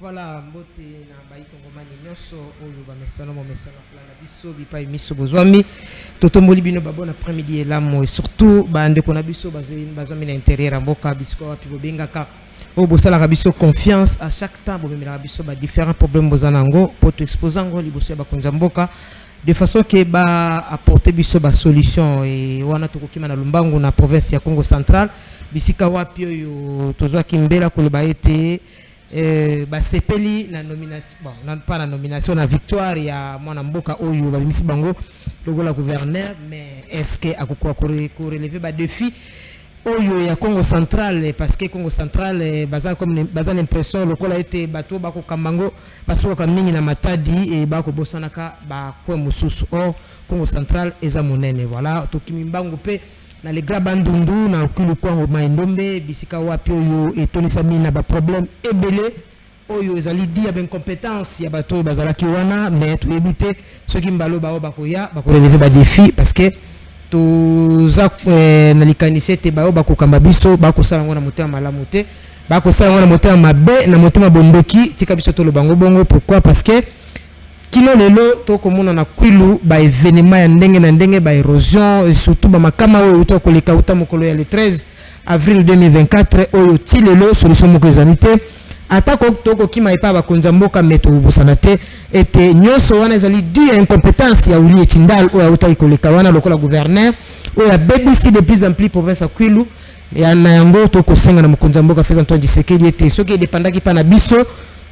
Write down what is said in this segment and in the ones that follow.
Voilà, mbote na bayi kongomani nyoso oyo ba mesano mo mesano plana biso bipai miso bozwami totomboli bino babo na après-midi elamo et surtout ba ndeko na biso bazami na intérieur mboka biso wapi bobengaka o bosala biso confiance à chaque temps bomemela biso ba différents problèmes bozanango pour te exposer ngo liboso ba konza mboka de façon que ba apporter biso ba solution et wana tokokima na Lumbangu na province ya Congo central bisika wapi oyo tozwa kimbela koloba ete sepeli na nomination bon pas la nomination na victoire ya mwana mboka oyo babimisi bango logo la gouverneur mais est-ce que akukwa ko relever ba défi oyo ya Congo central parce que Congo central baza comme baza l'impression lokola été bateau bako kamango baso ka mingi na matadi et bako bosanaka ba kwa mususu or Congo central eza monene voilà to kimimbango pe na les grands bandundu na kulu kwango maindombe bisika wapi oyo etonisa mina ba problème ebele oyo ezali dia ben compétence ya bato bazala ki wana mais to éviter ceux qui mbalo ba bakoya bako relever ba défi parce que to za na likanise te ba bakokamba biso bakosala ngona motema malamu te bakosala ngona motema mabe na motema bondoki tika biso to lobango bongo pourquoi parce que kino lelo to komona na kwilu ba événement ya ndenge na ndenge ba érosion et surtout ba makama oyo to koleka uta mokolo ya le 13 avril 2024 oyo ti lelo solution moko ezanite atako to kokima epa ba konza mboka meto bosana te ete nyoso wana ezali dû à incompétence ya uli etindal oyo uta ikoleka wana lokola gouverneur oyo BBC de plus en plus province ya kwilu ya na yango to kosenga na mokonza mboka Félix Antoine Tshisekedi ete soki dépendaki pa na biso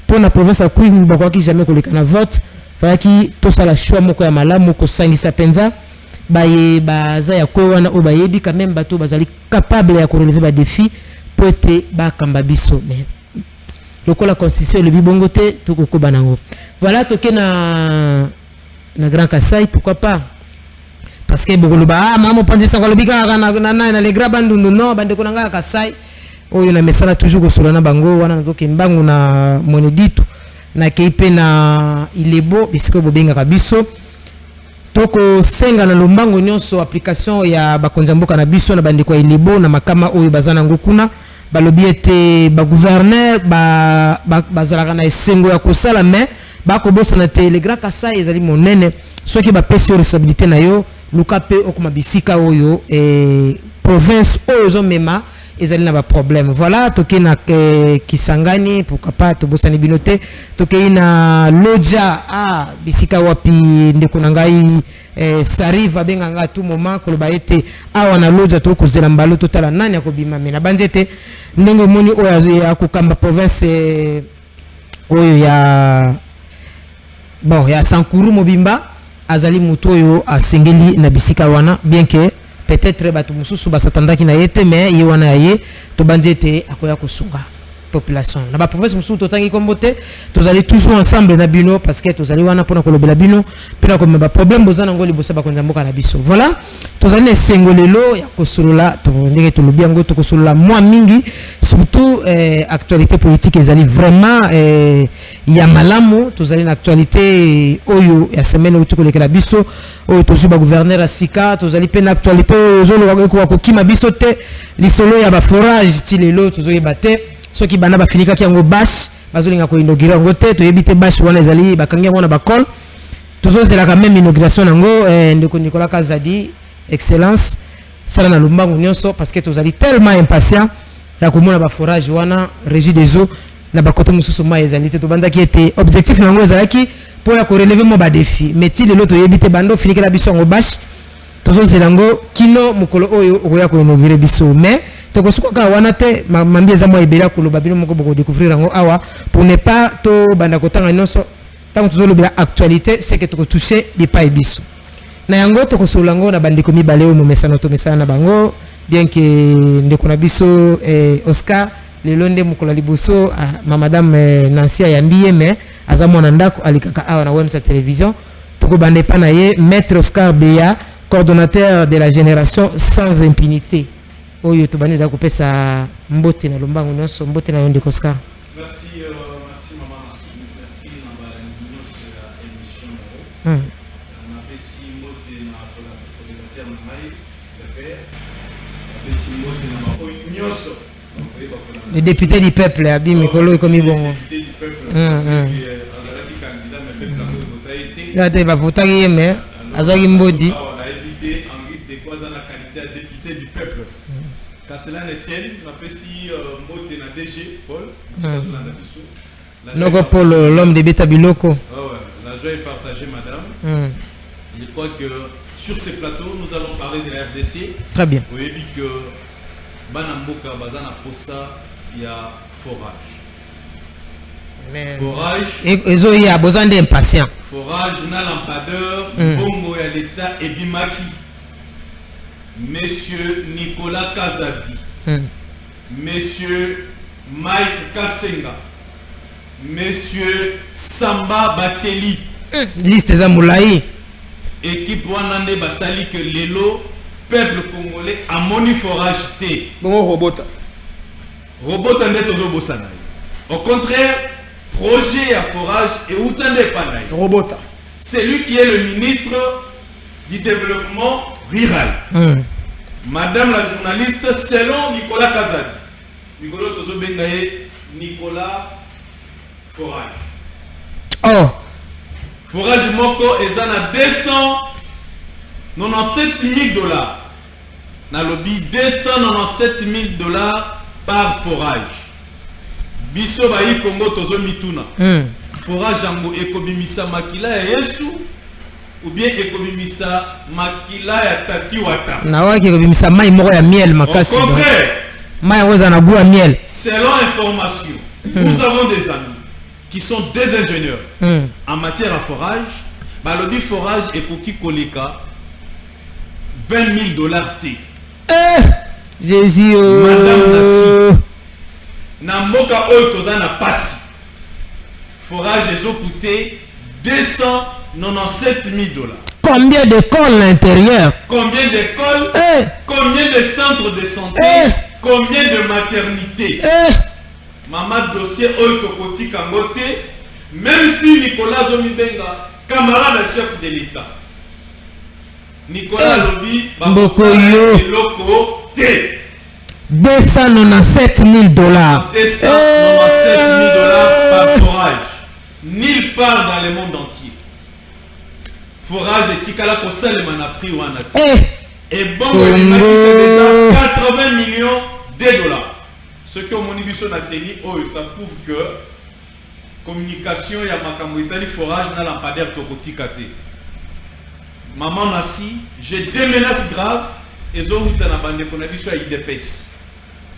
pour na province ya kwilu bakwaki jamais koleka na vote faki to sala choix moko ya malamu ko sangisa penza baye baza ya kwe wana o bayebi quand même bato bazali capable ya ko relever ba défi pour être ba kamba biso mais lokola constitution le bibongo te to ko banango voilà toke na Grand Kasai pourquoi pas parce que bokolo ba mama pandisa ko lobika na les grands bandundu no bande ko nanga Kasai oyo na mesala toujours ko solana bango wana nzoke mbangu na moneditu na keipe na ilebo bisiko bobenga kabiso toko senga na Lumbangu nyonso application ya bakonza mboka na biso na bandiko ya ilebo na makama oyo bazana ngokuna balobi ete ba gouverneur bazalaka na esengo ya kosala mais bakobosa na te le Grand Kasai ezali monene soki ba pesi responsabilité na yo luka pe okuma bisika oyo province oyo zo mema ezali na ba problème voilà toke na Kisangani pourquoi pas to bosani binote toke na Loja bisika wapi ndeko na ngai sariva benga nga tout moment ko ba ete awa na Loja to kozela mbalo totala nani akobima mena banjete ndenge moni oyo ya kokamba province oyo ya bon ya Sankuru Mobimba azali muto oyo asengeli na bisika wana bien que peut-être batu mususu basatandaki na yete mais ye wana ye to banjete akoya kosunga population na ba province mususu totangi kombote tozali toujours ensemble na bino parce que tozali wana pona kolobela bino pena ko ba problème bozana ngoli bosa ba konza mboka na biso voilà tozali na sengolelo ya kosolola to ndenge to lobi ngo to kosolola moi mingi surtout actualité politique ezali vraiment ya malamu tozali na actualité oyo ya semaine uti kolekela biso oyo tozuba gouverneur asika tozali pe na actualité ozolo ko kima biso te lisolo ya ba forage ti lelo tozoyeba te soki bana bafinika kiango bash bazolinga ko inaugurer ngo te to yebite bash wana ezali bakangia ngona bakol tozozela quand même inauguration nango ndeko Nicolas Kazadi excellence sala na Lumbangu nyonso parce que tozali tellement impatient ya komona ba forage wana régie des eaux na ba côté mususu ma ezali te to bandaki ete objectif nango ezalaki pour ya ko relever mo ba défi mais ti lelo to yebite bando finika la biso ngo bash tozozela ngo kino mukolo oyo okoya ko inaugurer biso mais toko suka wana te mambi eza mo ebela ko loba bino moko boko découvrir ngo awa pour ne pas to banda kotanga nyonso tant que tozolobela actualité c'est que toko toucher des pas biso na yango toko solango na bandiko mibale o momesano to mesana na bango bien que ndeko na biso Oscar le londe mukola liboso madame Nancy Yambiye mais azamo na ndako alikaka awa na Wemsa télévision toko bande pa na ye maître Oscar Beya coordonnateur de la génération sans impunité oyo to bande da kopesa mbote na Lumbangu nyonso mbote na yonde Oscar. Merci maman merci na ba nyonso ya émission na pesi mbote na coordonnateur na mai pesi mbote na ba nyonso le député du peuple abi mikolo ekomi bongo député du peuple azalaki candidat mais peuple yango evota ye te ate bavotaki ye me azwaki mbodi on a évité en guise de quoi aza na qualité ya député du peuple car cela ne tienne napesi mote na DG Paul sikazolanda biso noko Paul l'homme de beta biloko la joie est partagée madame je crois que sur ces plateaux nous allons parler de la RDC très bien vous avez vu que bana mboka baza na posa ya forage forage ezoya besoin d'impatient forage na lampadeur bongo ya l'état ebimaki monsieur Nicolas Kazadi monsieur Mike Kasenga monsieur Samba Batieli liste za mulai équipe wana nde basali que lelo peuple congolais amoni forage te bongo robota nde tozobosana au contraire projet à forage et Outande Panaï. Robota. C'est lui qui est le ministre du développement rural. Madame la journaliste, selon Nicolas Kazadi. Nicolas Tozobengaye, Nicolas Forage. Oh. Forage Moko est à 297 000 $. Na lobby 297 000 $ par forage. Biso bayi Congo tozo mituna. Forage yango ekobimisa makila ya Yesu ou bien ekobimisa makila ya Tati Wata. Na waki ekobimisa mai moko ya miel makasi. Au contraire, mai oza na goût ya miel. Selon information, nous avons des amis qui sont des ingénieurs en matière à forage. Balobi forage ekoki koleka 20 000 $ T. Jésus. Madame Nassi. Na mboka oyo toza na pasi forage ezo coûté 297 000 $. Combien d'écoles à l'intérieur? Combien d'écoles? Combien de centres de santé? Combien de maternités? Maman dossier oyo tokoti kangote même si Nicolas Zomibenga camarade chef de l'État Nicolas Lobi Mbokoyo eloko te 297 000 $. 297 000 $ par forage. Nulle part dans le monde entier. Forage et Tikala Kosalema n'a pris ou et bon, c'est déjà 80 millions de $. Ce que mon émission a tenu, ça prouve que communication et makambo itali forage n'a lampadaire tokotikate. Maman Nassi, j'ai deux menaces graves et zo utana bande qu'on a vu sur IDPS.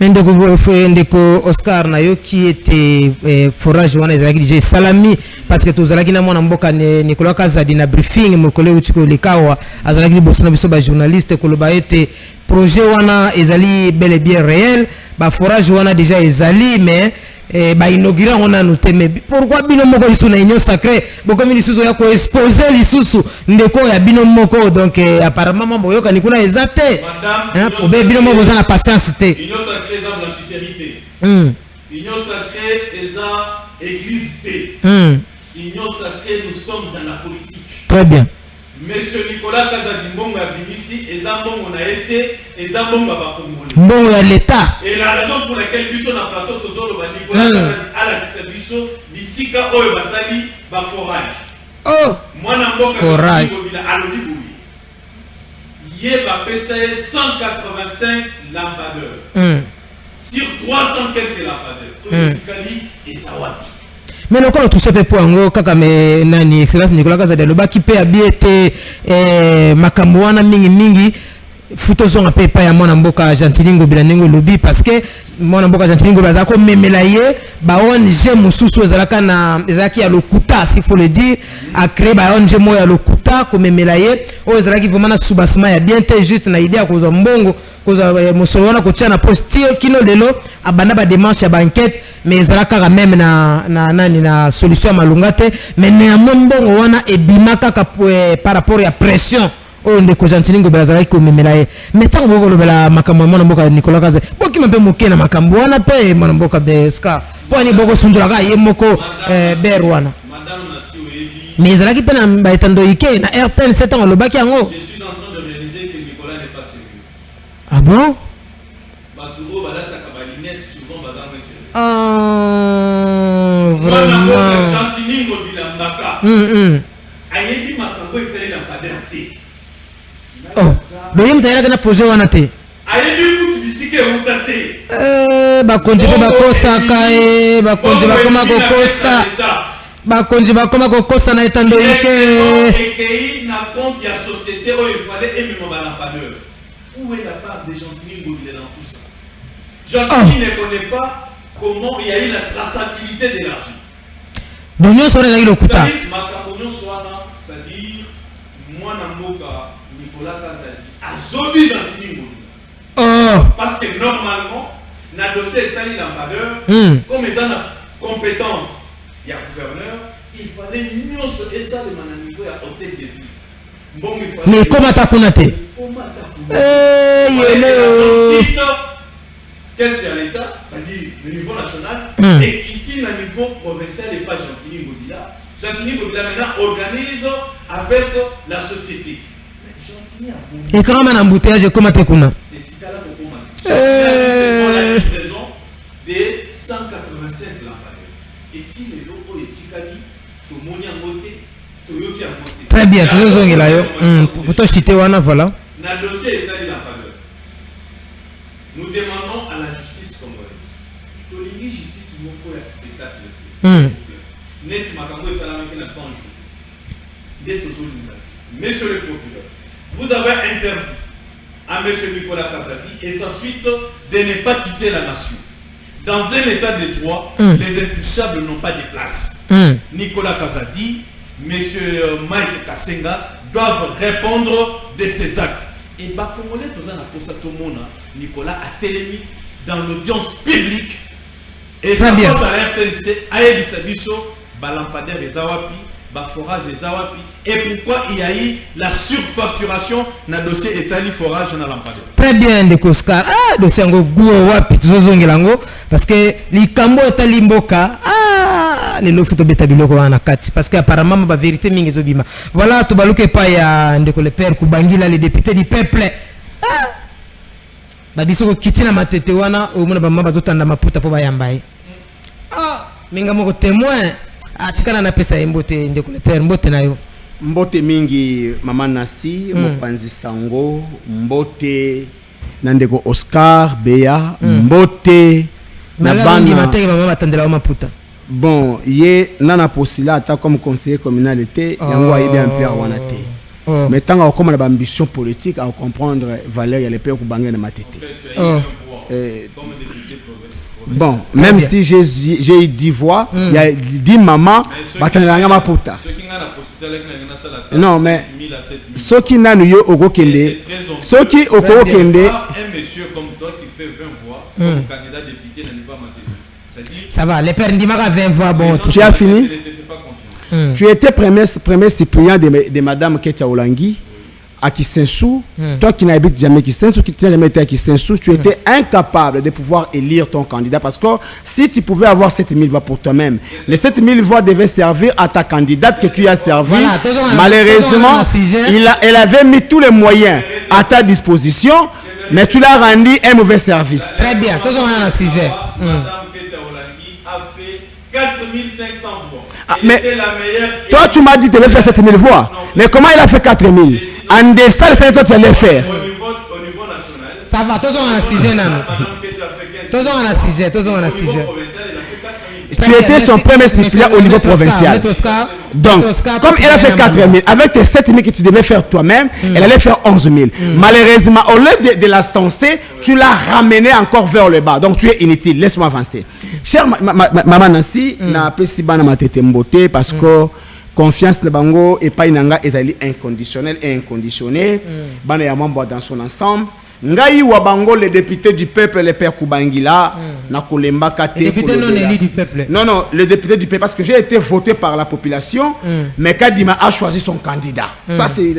ndeko Oscar nayo qui était forage wana ezalaki déjà salami parce que tozalaki na mwana mboka Nicolas Kazadi na briefing mokole utiko lekawa azalaki liboso na biso ba journaliste koloba ete projet wana ezali bel et bien réel ba forage wana déjà ezali mais ba inaugurer on a noté mais pourquoi bino moko lisu na union sacrée bokomi lisusu ya ko exposer lisusu ndeko ya bino moko donc apparemment mambo yoka nikuna ezate hein pour bino moko za na patience te union sacrée za blanchisserie union sacrée eza église te union sacrée nous sommes dans la politique très bien. Monsieur Nicolas Kazadi Mbongo ya Bimisi, eza mbongo na ete, eza mbongo ba Congolais. Mbongo ya l'État. Et la raison pour laquelle biso na plateau tozolo ba Nicolas Kazadi ala kisabiso bisika oyo basali ba forage. Oh. Mwana mboka forage. Bila alobi boui. Ye ba pesa 185 lampadaires. Sur 300 quelques lampadaires. Oyo tikali ezawapi. Mais le cas touché pe poango kaka me nani excellence Nicolas Kazadi loba ki pe abiete makambo wana mingi futo zonga pe pa ya mwana mboka Gentilingo bilanengo lobi parce que mwana mboka Gentilingo baza ko memela ye ba ONG mususu ezalaka na ezalaki ya lokuta s'il faut le dire a créé ba ONG mo ya lokuta ko memela ye o ezalaki vraiment na subasma ya bien te juste na idée ya ko mbongo koza mosolo wana kotia na postio kino lelo abanda ba démarche ya ba enquête mais ezalaka quand même na solution ya malunga te mais néanmoins mbongo wana ebimaka par rapport ya pression oyo ndeko Gentilingo bazalaki komemela ye mais ntango bokolobela makambo ya mwana mboka Nicolas Kazadi bokima mpe moke na makambo wana mpe mwana mboka Beska mpo ani bokosundolaka ye moko ber wana mais ezalaki mpe na baetando ike na RTL 7 ans olobaki yango. Je suis en train de réaliser que Nicolas n'est pas sérieux. Ah bon? Baturo balataka ba balinette souvent bazar mesé. Vraiment. Chantini ngobila mbaka. Ayebi makambo etali la paderté. Oh, mais mtaela kana projet wana te. Ayebi kutu bisike utate. Bakonzi pe bakosaka bakonzi bakoma kokosa. Bakonzi bakoma kokosa na etando yike. Ekei na compte ya société où il fallait aimer mon lampadaire. Où est la part des Chantini ngobila dans tout ça? Chantini ne connaît pas comment il y a eu la traçabilité de l'argent. Donc nous sommes les lokuta. C'est-à-dire moi Namboka Nicolas Kazali azobi Chantini ngobila. Parce que normalement na dossier etali lampadaire comme ils ont la compétence il y a gouverneur, il fallait mieux se laisser à niveau à hôtel de ville. Bon, mais comment t'as connoté? Qu'est-ce qu'il y a l'État, c'est-à-dire le niveau national, et qui tient le niveau provincial et pas Chantini ngobila. Chantini ngobila maintenant organise avec la société. Mais Chantini a bon. Et quand même un embouteillage, comment t'es connu? C'est la livraison de 187 lampadaires. Et-il est là où est-il Très bien, tout le monde est là. Pour toi, je t'ai voilà. Dans le dossier État de lampadaire, nous demandons à la justice congolaise. La justice moko ya spectacle. Net makambo esalama ki na 100 jours. Monsieur le procureur, vous avez interdit à M. Nicolas Kazadi et sa suite de ne pas quitter la nation. Dans un état de droit, les intouchables n'ont pas de place. Nicolas Kazadi, M. Mike Kassenga doivent répondre de ces actes. Et Bakomole Tozana Posatomona, Nicolas a télémis dans l'audience publique. Et ça passe à la RTNC, Aïe Sabiso, Balampader et Zawapi, Baforage et Zawapi. Et pourquoi il y a eu la surfacturation dans le dossier Etali Forage dans Lampader. Très bien, de Oscar. Ah, dossier Ngo Gouo Wapi, Zozongelango. Parce que les Kambo Etali Mboka, les lofuto beta biloko wana kati. Parce qu'apparemment, ma vérité mingezobima. Voilà, tout balouke pa ya ndeko le père Kubangila, les députés du peuple. Ah! Babiso kiti na matete wana, omona bamba bazotanda maputa po bayambaye. Ah, minga moko témoin. Atikana na pesa mbote ndeko le père mbote nayo. Mbote mingi mama Nasi, Mopanzi Sango, mbote nandeko Oscar, Bea, mbote na bana mateke mama batandela maputa. Bon, ye nana posila ata comme conseiller communalité, yango ayebi un peu wana te. Mais tant qu'on comme la ambition politique à comprendre valeur ya le père Kubanga na matete. Bon, même si j'ai 10 voix, il y a 10 mamans, batandela maputa. Non, mais ceux qui n'ont eu au Kende, ceux qui au Kende, un monsieur comme toi qui fait 20 voix comme candidat député n'a pas maté. Ça va, les pères Ndimaka 20 voix, bon. Tu as fini? Tu étais premier suppléant de Madame Ketia Olangi à Kisensou. Toi qui n'habites jamais Kisensou, qui n'as jamais été à Kisensou, tu étais incapable de pouvoir élire ton candidat parce que si tu pouvais avoir 7000 voix pour toi-même, les 7000 voix devaient servir à ta candidate que tu as servi. Voilà, malheureusement, elle avait mis tous les moyens à ta disposition, mais tu l'as rendu un mauvais service. Très bien, tous on a un sujet. Madame Ketia Olangi a fait 4500 voix. Mais toi, tu m'as dit que tu devais faire 7000 voix. Mais comment il a fait 4000? En deçà de ça, toi, tu allais faire. Au niveau national. Ça va, tous on a un sujet, non? Tous on a un sujet, tous on a un sujet. Tu étais son premier suppléant au niveau provincial. Donc, comme elle a fait 4000, avec tes 7000 que tu devais faire toi-même, elle allait faire 11000. Malheureusement, au lieu de la censer, tu l'as ramené encore vers le bas. Donc, tu es inutile. Laisse-moi avancer. Chère maman Nancy, n'a pas si bien ma tête mboté parce que confiance de bango et pas inanga ezali inconditionnel et inconditionnel. Bana ya mambo dans son ensemble. Ngai Wabango, le député du peuple, le père Kubangila, na kolemba kate. Le député non élu du peuple. Non, non, le député du peuple, parce que j'ai été voté par la population, mais Kadima a choisi son candidat. Ça, c'est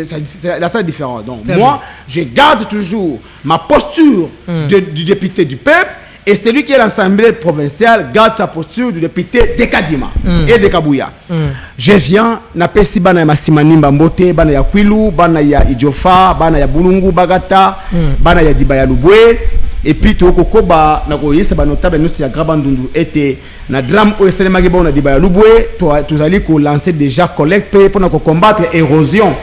la différence. Donc, moi, je garde toujours ma posture du député du peuple, et celui qui est l'Assemblée provinciale garde sa posture du député de Kadima et de Kabouya. Je viens, na pesi bana ya Masimanimba Mbote, bana ya Kwilu, bana ya Idjofa, bana ya Bulungu Bagata, bana ya Dibaya Lubwe, et puis to kokoba na ko yesa ba notable nous ya Grabandundu était na drame au Selema Gibo na diba lubwe to allez ko lancer déjà collecte pour na ko combattre érosion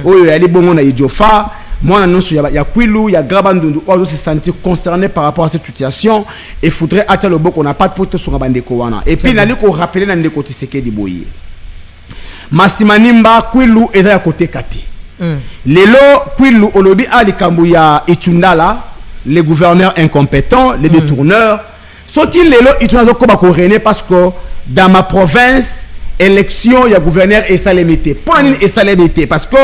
oyo yali bongo na idiofa moi non sur ya Kwilu ya Grabandundu on se sentir concerné par rapport à cette situation et faudrait attendre le boko on n'a pas de pote sur bandeko wana et puis nali ko rappeler na ndeko Tshisekedi boye Masimanimba Kwilu eza ya côté kate lelo Kwilu olobi ali kambu ya Itundala les gouverneurs incompétents, les détourneurs. Ce qui les lots, ils sont parce que dans ma province, élection, il y a gouverneur et salémité. Pour une et salémité, parce que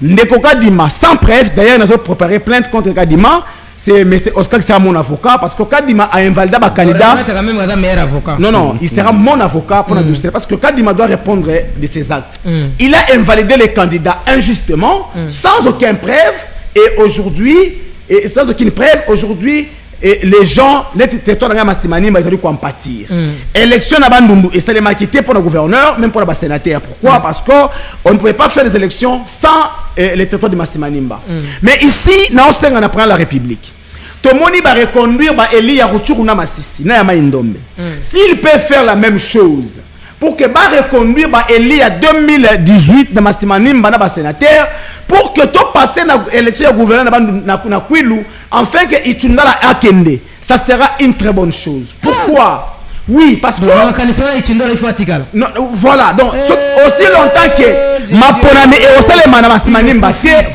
Ndekoka Dima, sans preuve, d'ailleurs, nous avons préparé plainte contre Kadima. C'est Oscar qui sera mon avocat, parce que Kadima a invalidé un candidat. Non, il sera mon avocat pour la dossier, parce que Kadima doit répondre de ses actes. Il a invalidé les candidats injustement, sans aucune preuve, et aujourd'hui, et sans aucune preuve, aujourd'hui, les gens, les territoires de Massimani, ils ont dû compatir. Élection à Bandundu, et ça les m'a quitté pour le gouverneur, même pour le sénateur. Pourquoi? Parce qu'on ne pouvait pas faire des élections sans les territoires de Massimanimba. Mais ici, on apprend la République. Tout le monde va reconduire Eli Yaroutourou na Massissi, na Yama Indombe. S'il peut faire la même chose, pour que va reconduire Eli à 2018 dans Massimanimba na sénateur, pour que tout passe dans l'élection du gouverneur na Kwilu, enfin que Itundala Akende, ça sera une très bonne chose. Pourquoi? Oui, parce que non, voilà, donc aussi longtemps que ma poname et au salema na Massimanimba,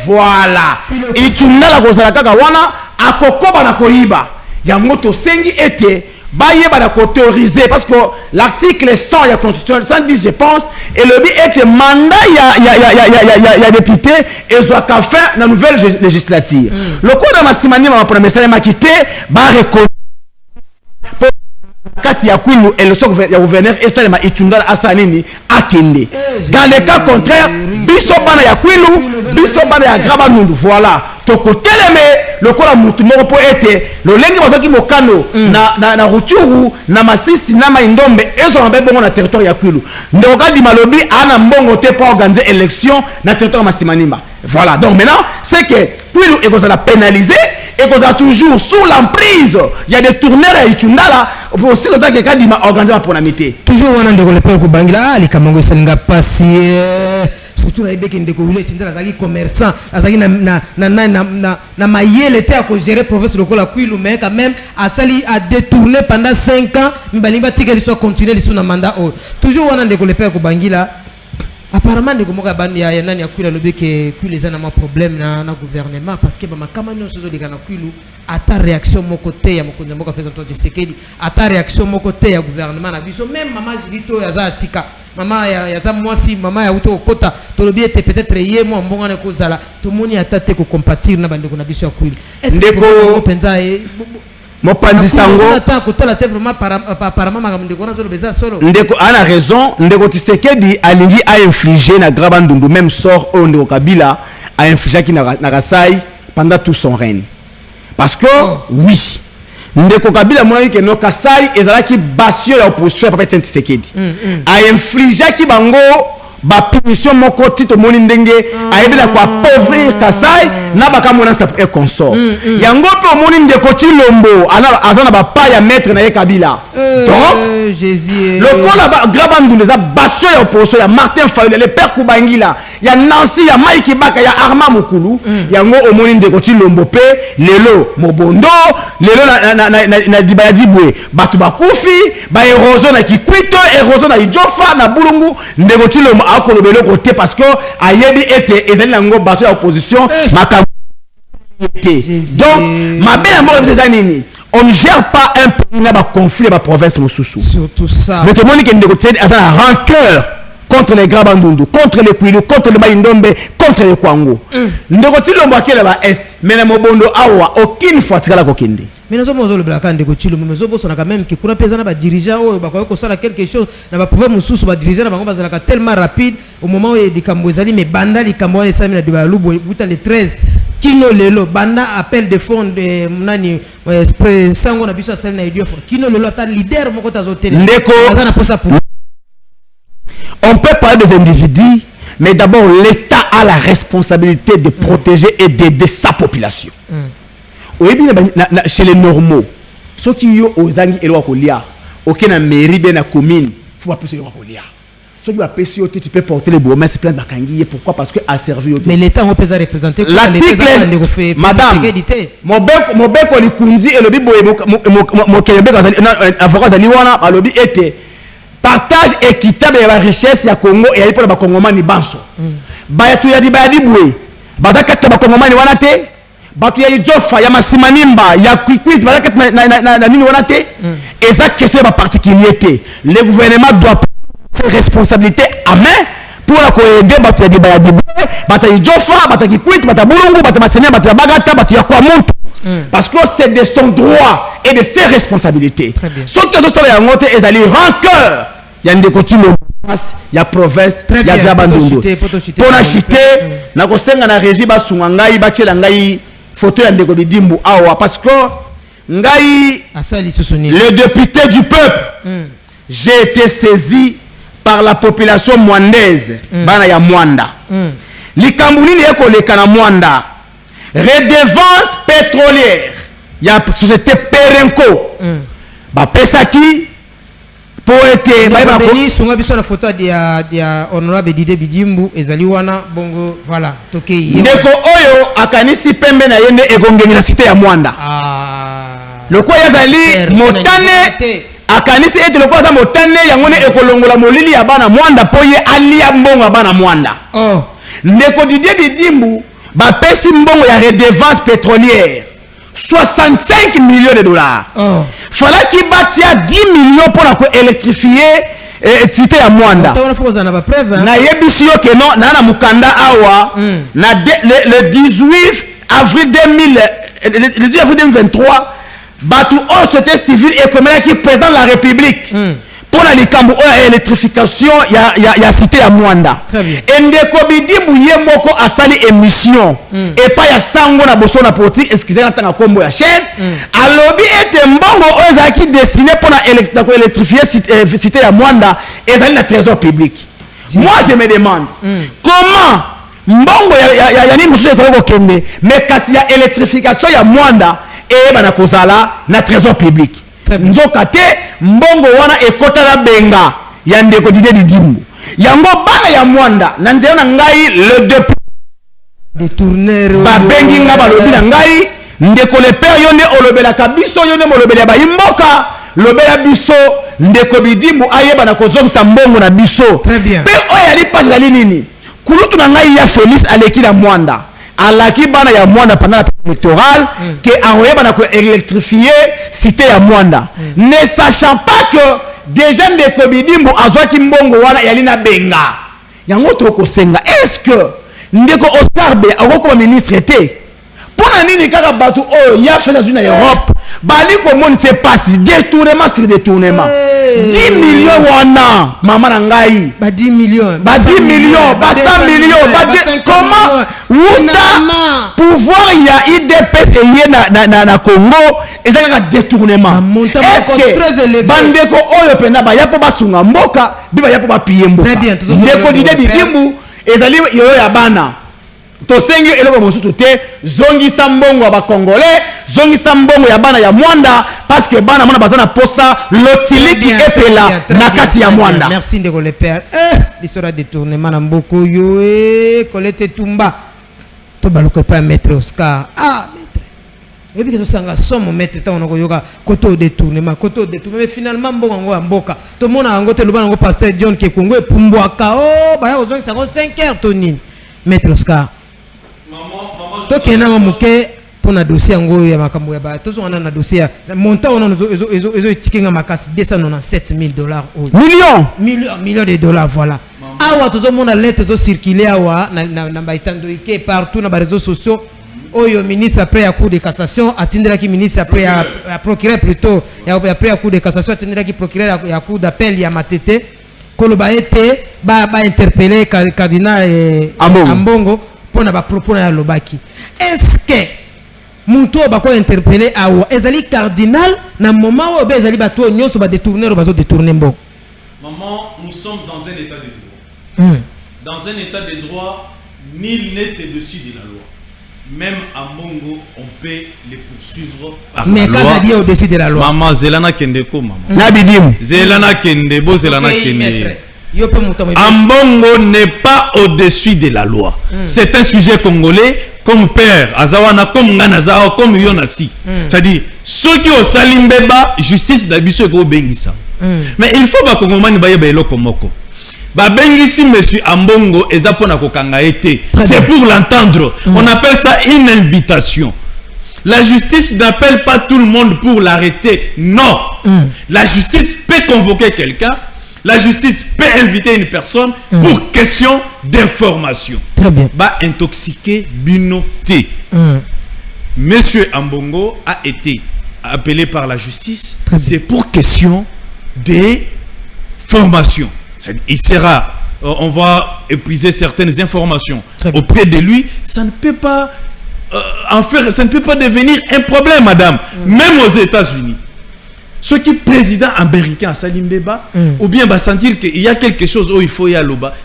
voilà. Itundala gozala kaka wana akokoba na koiba. Yango to sengi été baye ba autorisé parce que l'article 100 il y a constitution 110 je pense et le but est que mandat il y a député et soit qu'à faire la nouvelle législature le code de Massimanimba pour message m'a quitté ba reconnaître kati ya Kwilu et le gouverneur Estalema Itundala Asanini akende dans le cas contraire biso bana ya Kwilu biso bana ya Grabandundu voilà toko teleme le kola mutu moko po ete le lengi bazaki mokano na Rutshuru na Masisi na Maindombe ezo na bongo na territoire ya Kwilu ndoko kadi malobi ana mbongo te pour organiser élection na territoire Massimanimba voilà donc maintenant c'est que Kwilu est qu'on a pénalisé et qu'on a toujours sous l'emprise il y a des tourneurs à Itundala pour aussi le temps que Kadima organise la ponamité toujours on a de le père Kubangila les kamango senga passer surtout na ibeke ndeko ule Itundala zaki commerçant azaki na mayele te à gérer province lokola Kwilu mais quand même a détourné pendant 5 ans mbalimba tika soit continuer sur na mandat toujours on a de le père Kubangila apparemment ndeko moka bandi ya nani ya Kwilu lobi ke Kwilu les ana ma problème na gouvernement parce que ba makama nyonso zo dika na Kwilu ata réaction moko te ya mokonzi moko faisant to Tshisekedi ata réaction moko te ya gouvernement na biso même mama Jilito ya za sika mama ya za mwasi mama ya uto kota to lobi ete peut-être ye mo mbonga na kozala to moni ata te ko compatir na bandeko na biso ya Kwilu ndeko penza Mopanzi Sango ndeko ana raison ndeko Tshisekedi alingi a infligé na Grabandundu même sort au ndeko Kabila a infligé qui na Kasai pendant tout son règne parce que oui ndeko Kabila moi que no Kasai ezalaki basio ya opposition papa Tshisekedi a infligé qui bango ba punition moko tito moni ndenge ayebela kwa pauvrir Kasai na bakamona sa et consort yango pe moni ndeko Tshilombo azana ba pa ya maître na ye Kabila donc Jésus le kola ba Grabandundu les a basio ya opposition ya Martin Fayulu le père Kubangila ya Nancy ya Mike Baka ya Arma Mukulu yango omoni ndeko Tshilombo pe lelo mobondo lelo na dibaya dibwe batu bakufi ba érosion na Kikwito érosion na Idjofa na Bulungu ndeko Tshilombo akolobelo côté parce que ayebi était ezali nango baso ya opposition makambo donc ma belle mort c'est nini on ne gère pas un pays na ba conflit ba province mosusu surtout ça mais tout le monde qui ndeko Tshisekedi a un rancœur contre les Grabandundu contre les Kwilu contre les Maindombe contre les Kwango ndeko Tshilombo akela ba est mais na mobondo awa aucune fois tikala kokende mais nous sommes dans le blackan de Tshilombo mais nous sommes quand même qui pour peser na ba dirigeant ou ba ko sala quelque chose na ba pouvoir mususu ba dirigeant na bango bazalaka tellement rapide au moment où di kamboezali mais banda li kambo les 5000 de balubo buta le 13 kino lelo banda appel de fond de nani sango na biso sel na idio kino lelo ta leader moko tazotel ndeko azana posa pour on peut parler des individus mais d'abord l'État a la responsabilité de protéger et d'aider sa population chez les normaux, ceux qui ont aux angi et l'oakolia, aucun na mairie bien na commune, faut pas passer l'oakolia. Ceux qui va passer tu peux porter les bourgmestres, c'est plein de bakangi. Pourquoi? Parce que a servi au. Mais l'État on peut ça représenter. L'article, madame, mon bec on likundi et le bibo mon kelebe avocat d'Aliwana, a lobby était partage équitable de la richesse ya Congo et pour le Congomani banso. Bayatu ya di bayadi boué. Bazakata ba Congomani wana te. Batu ya Jofa ya Masimanimba ya Kwikwit bazakata na nini wana te. Et ça question ba particularité. Le gouvernement doit prendre ses responsabilités à main pour la aider batu ya di bayadi boué. Batu ya Jofa, batu ya Kwikwit, batu ya Bulungu, batu ya Masimanimba, batu ya Bagata, batu ya Kwamuntu. Parce que c'est de son droit et de ses responsabilités. Ce que je suis en train de dire, c'est rancœur. Il y a des côtés il y a province, il y a Gabandundu. Pour acheter, na kosenga na régie ba sungangai ba tchela ngai photo ya ndeko bidimbu awa parce que ngai le député du peuple, j'ai été saisi par la population mwandaise, bana ya Mwanda. Likambu nini yeko lekana Mwanda? Redevance pétrolière. Il y a société Perenco. Ba pesaki pour être songa biso na photo dia honorable Didé Bidimbu ezali wana bongo voilà tokei ndeko oyo akanisi pembe na yende egongeni na cité ya Mwanda le quoi yazali motane akanisi ete le quoi za motane yango ne ekolongola molili ya bana Mwanda poye alia mbongo bana Mwanda ndeko Didé Bidimbu ba pesi mbongo ya redevance pétrolière 65 millions de dollars. Fallait qu'il bâtia 10 millions pour électrifier cité à Mwanda. Na yebisio ke non na mukanda awa na le 18 avril 2023 batu o société civile et communale qui président de la République pour la likambo électrification ya cité à Mwanda. Et ndeko Bidimbu ye moko asali émission et pas ya sango na boso na politique excusez na tanga kombo ya chaîne alobi ete mbongo oza qui destiné pour la électrifier cité ya Mwanda ezali na trésor public. Moi je me demande comment mbongo ya ni musu ko kende mais kasi ya électrification ya Mwanda et bana kozala na trésor public. Nzoka te mbongo wana ekota na benga ya ndeko Didé Bidimbu yango bana ya Mwanda na nzela na ngai le détourneur ba bengi nga balobi na ngai ndeko le père yone olobela kabiso yone molobela ba imboka lobela biso ndeko Bidimbu ayeba na kozongisa mbongo na biso pe oya li passe la nini kulutu na ngai ya Félix aleki na Mwanda alaki bana ya Mwanda pendant la période électorale que envoyé bana ko électrifier cité ya Mwanda ne sachant pas que déjà ndeko Bidimbu azwaki mbongo wana yali na benga yango toko senga est-ce que ndeko Oscar Be akoko ministre était pour nini kaka batu oh ya fait dans une Europe bali ko mon c'est pas détournement sur détournement 10 millions wana maman na ngai ba 10 millions ba 10 millions ba 100 millions ba comment wuta pouvoir ya IDPS et na Congo ezaka détournement est-ce que bandeko oyo pena ba yapo basunga mboka biba yapo ba piye mboka ndeko Didé Bidimbu ezali yoyo ya bana tosengi eloko mosusu te zongisa mbongo ba congolais zongisa mbongo ya bana ya Mwanda parce que bana mona bazana posa lotiliki epela na kati ya Mwanda. Merci ndeko le père l'histoire détournement na mboko yo Colette Tumba to baluko pa maître Oscar maître et puis que sanga somme maître ta onako yoka koto détournement mais finalement mbongo ngo mboka to mona ngo te lobana ngo pasteur John ke Kongo epumbwaka ba ya ozongisa ngo 5 heures tonini maître Oscar toke na mamuke pona dossier ngo ya makambo ya ba tozo wana na dossier montant on ezo etikinga makasi $297,000 millions de dollars voilà awa tozo mona lettre to circuler awa na baitando ike partout na ba réseaux sociaux oyo ministre après ya cour de cassation atindela ki ministre après ya procureur plutôt ya après ya cour de cassation atindela ki procureur ya cour d'appel ya Matete koloba ete ba interpeller cardinal Ambongo pona ba propos na lobaki est-ce que muto ba ko interpeller awa ezali cardinal na moment où ezali ba to nyonso ba détourner ba zo détourner mbo maman nous sommes dans un état de droit dans un état de droit nul n'est au-dessus de la loi même à Mongo, on peut les poursuivre par mais la quand loi. ça dit au-dessus de la loi. Maman, Zelana Kendeko, maman. Nabidim. Zelana Kende, Bo Zelana Ok, Kende. maître. Yo pe muto mo- Ambongo n'est pas au-dessus de la loi. C'est un sujet congolais, comme père, Azawana, comme Nganazawa, comme Yonasi. C'est-à-dire, ceux qui ont salimbeba, justice d'Abisso et Bengisa. Mais il faut pas que Ngomani baye baye lokomoko. Ba Bengisi, monsieur Ambongo, et Zapona Kokanga été. C'est pour l'entendre. On appelle ça une invitation. La justice n'appelle pas tout le monde pour l'arrêter. Non. La justice peut convoquer quelqu'un. La justice peut inviter une personne pour question d'information. Très bien. Bah intoxiqué binoté. Monsieur Ambongo a été appelé par la justice. C'est pour question de formation. Il sera, on va épuiser certaines informations auprès de lui. Ça ne peut pas en faire, ça ne peut pas devenir un problème, madame. Même aux États-Unis. Ceux qui président américain à Salimbeba, ou bien va sentir qu'il y a quelque chose où il faut y aller là-bas,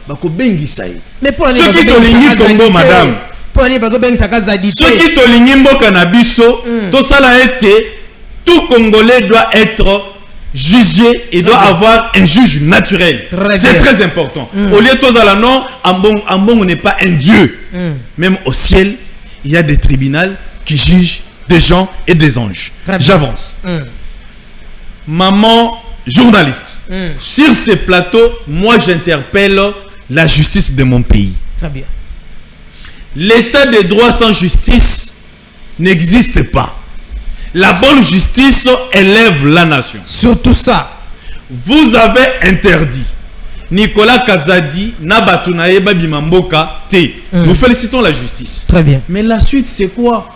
Mais pour ceux qui t'ont Congo, madame, pour aller bazo beng saka zadité. ceux qui t'ont mboka na biso, tout ça a été, tout Congolais doit être jugé et doit avoir un juge naturel. C'est très important. Au lieu de tout ça, non, Ambong n'est pas un dieu. Même au ciel, il y a des tribunaux qui jugent des gens et des anges. J'avance. Maman journaliste, sur ces plateaux, moi j'interpelle la justice de mon pays. Très bien. L'état de droit sans justice n'existe pas. La bonne justice élève la nation. Surtout ça. Vous avez interdit Nicolas Kazadi Nabatunaye Babimamboka T. Nous félicitons la justice. Très bien. Mais la suite c'est quoi?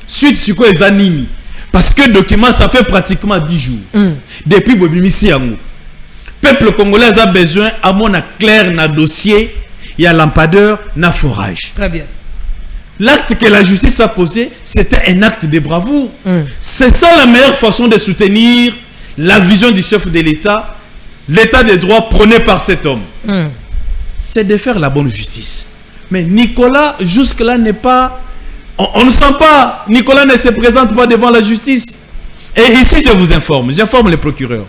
Suite c'est quoi les animes? Parce que le document ça fait pratiquement 10 jours. Depuis Bobimisi Yango. Peuple congolais a besoin à mon clair na dossier, il y a lampadaire, na forage. Très bien. L'acte que la justice a posé, c'était un acte de bravoure. C'est ça la meilleure façon de soutenir la vision du chef de l'État, l'état de droit prôné par cet homme. C'est de faire la bonne justice. Mais Nicolas, jusque-là, n'est pas... On ne sent pas, Nicolas ne se présente pas devant la justice. Et ici, je vous informe, j'informe les procureurs.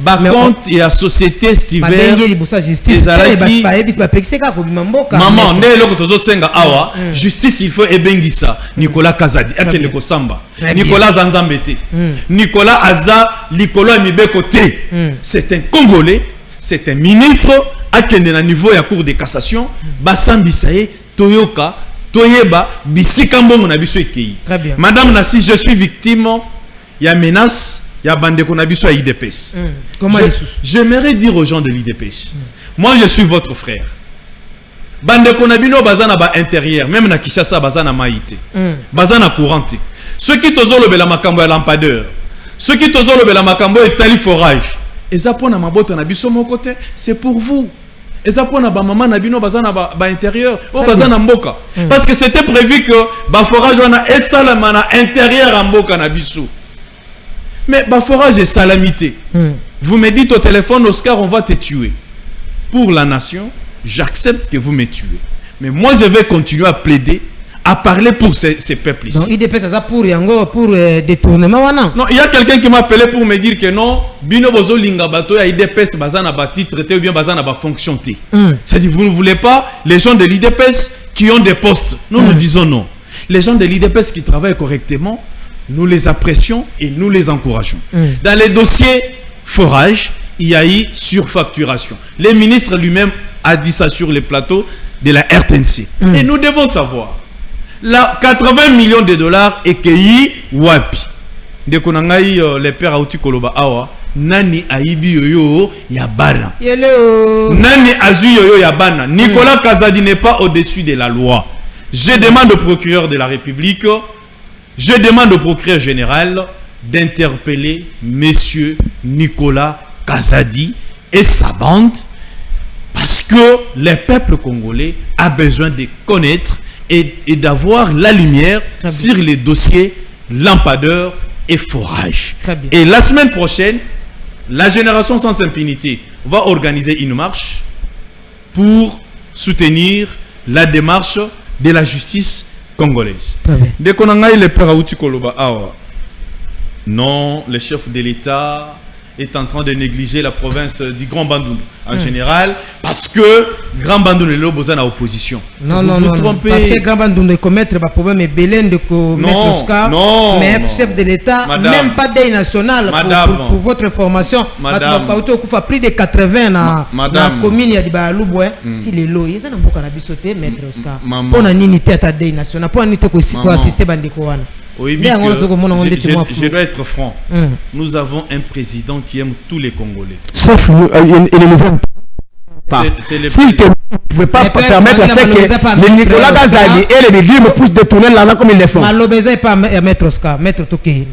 Par contre, il y a société Stiver. Maman, justice, il faut ebengisa. Nicolas Kazadi, Akeneko Samba, Nicolas Zanzambete, Nicolas Aza, Nicolas Mibekote. C'est un Congolais, c'est un ministre, Akendena niveau à cour de cassation, Bassambisaye, Toyoka, Toyeba, Bisikambongo na biso ekei. Madame Nassi, je suis victime, il y a menace. Il y a bande qu'on a vu sur l'IDPS. J'aimerais dire aux gens de l'IDPS, moi je suis votre frère. Bande qu'on a vu nos bazana ba intérieur, même na Kishasa bazana maïté, bazana courante. Ceux qui tozo le bela makambo ya lampadeur, ceux qui tozo le bela makambo et tali forage. Et ça pour na mabota na biso mon côté, c'est pour vous. Et ça pour na ba maman na bino bazana ba intérieur, o bazana mboka. Parce que c'était prévu que ba forage wana et salama na intérieur en mboka na biso. Mais bah forage est salamité. Vous me dites au téléphone, Oscar, on va te tuer. Pour la nation, j'accepte que vous me tuez. Mais moi, je vais continuer à plaider, à parler pour ces peuples ici. Donc, il dépend ça pour détournement. Non, il y a quelqu'un qui m'a appelé pour me dire que non, Bino Bozo Lingabato, il y a IDPS, bazana ba titre, ou bien bazana ba fonction. C'est-à-dire, vous ne voulez pas les gens de l'IDPS qui ont des postes. Nous disons non. Les gens de l'IDPS qui travaillent correctement, nous les apprécions et nous les encourageons. Dans les dossiers forage, il y a eu surfacturation. Le ministre lui-même a dit ça sur les plateaux de la RTNC. Et nous devons savoir, là, 80 millions de dollars et qu'il wapi. Dès qu'on a eu les pères Aouti Koloba Awa, Nani Aibi Yoyo Yabana. Nani Azu Yoyo Yabana. Nicolas Kazadi n'est pas au-dessus de la loi. Je demande au procureur de la République, je demande au procureur général d'interpeller monsieur Nicolas Kazadi et sa bande parce que le peuple congolais a besoin de connaître et d'avoir la lumière sur les dossiers lampadaires et forage. Et la semaine prochaine, la Génération sans impunité va organiser une marche pour soutenir la démarche de la justice congolaise. Très bien. Dès qu'on a le père Aouti Koloba, non, le chef de l'État est en train de négliger la province du Grand Bandundu en général, parce que Grand Bandundu est l'opposant à l'opposition. Non, parce que Grand Bandundu commettre des problèmes et Bélène de commettre Oscar, mais chef de l'État, même pas des national pour votre information, madame, plus de 80 dans la commune de Baalouboué, si les lois, ils ont beaucoup d'habitude, maître Oscar. Pour la unité à des national, pour unité pour assister Bandikoana. Oui, mais je dois être franc. Nous avons un président qui aime tous les Congolais. Sauf nous, il ne nous aime pas. S'il ne pouvait pas permettre à ce que les Nicolas Gazali et les Bigui me poussent de tourner l'argent comme ils le font. Malobéza n'est pas maître Oscar, maître Toké.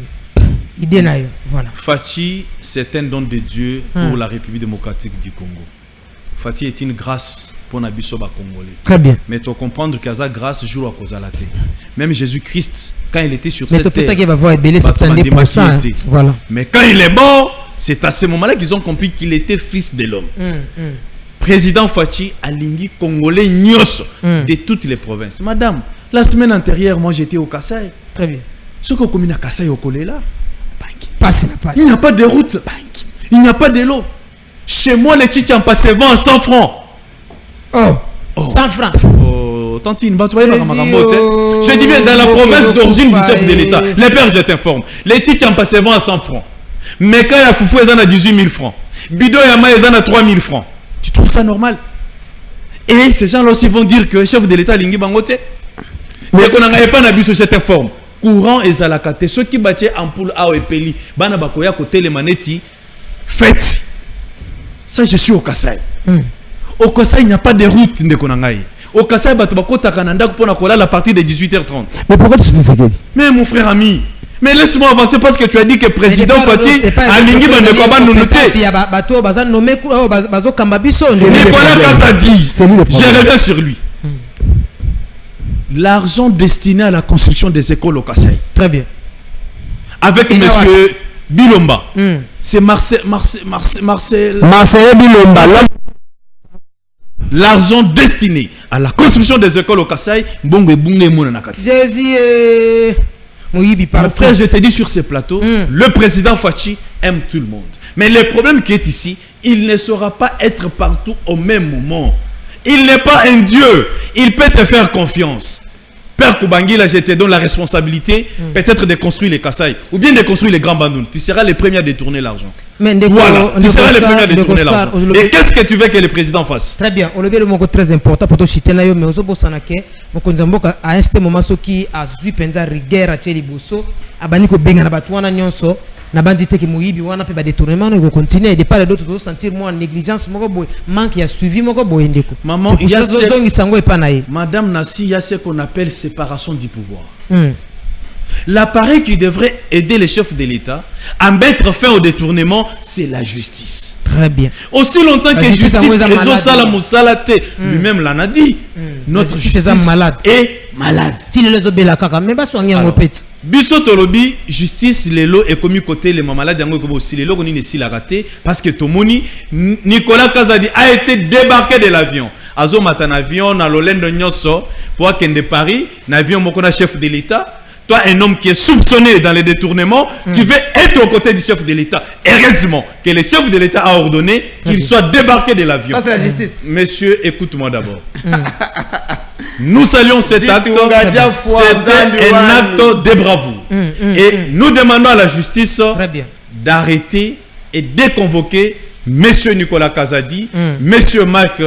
Voilà. Fati, c'est un don de Dieu pour la République démocratique du Congo. Fati est une grâce pour Nabisoba Congolais. Très bien. Mais tu dois comprendre que sa grâce joue à cause de la terre. Même Jésus-Christ, quand il était sur mais cette terre, ça qu'il va voir belé 70%. Voilà. Mais quand il est mort, c'est à ce moment-là qu'ils ont compris qu'il était fils de l'homme. Président Fati Alingi Congolais Nyos de toutes les provinces. Madame, la semaine antérieure, moi j'étais au Kassai. Très bien. Ce qu'on commune à Kassai au Kolela, passe. Il n'y a pas de route, il n'y a pas de l'eau. Chez moi, les tchits en passent 20 à 100 francs. Oh. 100 francs. Oh, tantine, je dis bien dans la province d'origine du chef de l'État. Les pères, je t'informe. Les titres en passent 20 à 100 francs. Mais quand il y a Foufou, ils en a 18 000 francs. Bidon et Yama, ils en a 3 000 francs. Tu trouves ça normal? Et ces gens-là aussi vont dire que le chef de l'État, Lingi Bangote, mais qu'on n'avait pas n'abus sur cette forme. Courant et Zalakate, ceux qui battaient en poule à Oepeli, Bana Bakoya côté les manetti, faites. Ça, je suis au Kassai. Au Kassai, il n'y a pas de route de Konangaï. Au Kassai, Batobako Takananda pour la partie de 18h30. Mais pourquoi tu dis ça? Mais mon frère ami, mais laisse-moi avancer parce que tu as dit que président Fati a ligné dans le combat de noter. Nicolas Kazadi, je reviens sur lui. L'argent destiné à la construction des écoles au Kassai. Très bien. Avec monsieur Bilomba. C'est Marcel Bilomba. L'argent destiné à la construction des écoles au Kassai, mon frère, je t'ai dit sur ces plateaux, le président Fachi aime tout le monde. Mais le problème qui est ici, il ne saura pas être partout au même moment. Il n'est pas un Dieu. Il peut te faire confiance. Père Koubangi, là, je te donne la responsabilité, peut-être de construire les Kassai, ou bien de construire les Grands Bandoun. Tu seras le premier à détourner l'argent. Voilà, tu seras le premier à détourner l'argent. Et qu'est-ce que tu veux que le président fasse? Très bien, on le veut le très important pour toi, mais on a à un moment qui a vu penza rigueur à Thierry Bosso, à Baniko Benga Batouana Nyonso, na bandité qui mouille, wana peut détournement, on continue et de part d'autres sentir moi négligence, manque y a suivi mon boy indeko. Maman, Madame Nassi, il y a ce qu'on appelle séparation du pouvoir. L'appareil qui devrait aider les chefs de l'État à mettre fin au détournement, c'est la justice. Très bien. Aussi longtemps que justice lui-même l'en a dit. Notre justice est malade. Biso tolobi justice lelo est commis côté les malades yango ko aussi lelo ko ni si la raté parce que tomoni Nicolas Kazadi a été débarqué de l'avion. Azo matan avion na lolendo nyoso pour kende Paris, l'avion moko na chef de l'État. Toi, un homme qui est soupçonné dans les détournements, tu veux être aux côtés du chef de l'État. Heureusement que le chef de l'État a ordonné qu'il soit débarqué de l'avion. Ça, c'est la justice. Monsieur, écoute-moi d'abord. Nous saluons cet acte. C'était un acte de bravoure. Et nous demandons à la justice d'arrêter et de convoquer monsieur Nicolas Kazadi, monsieur Marc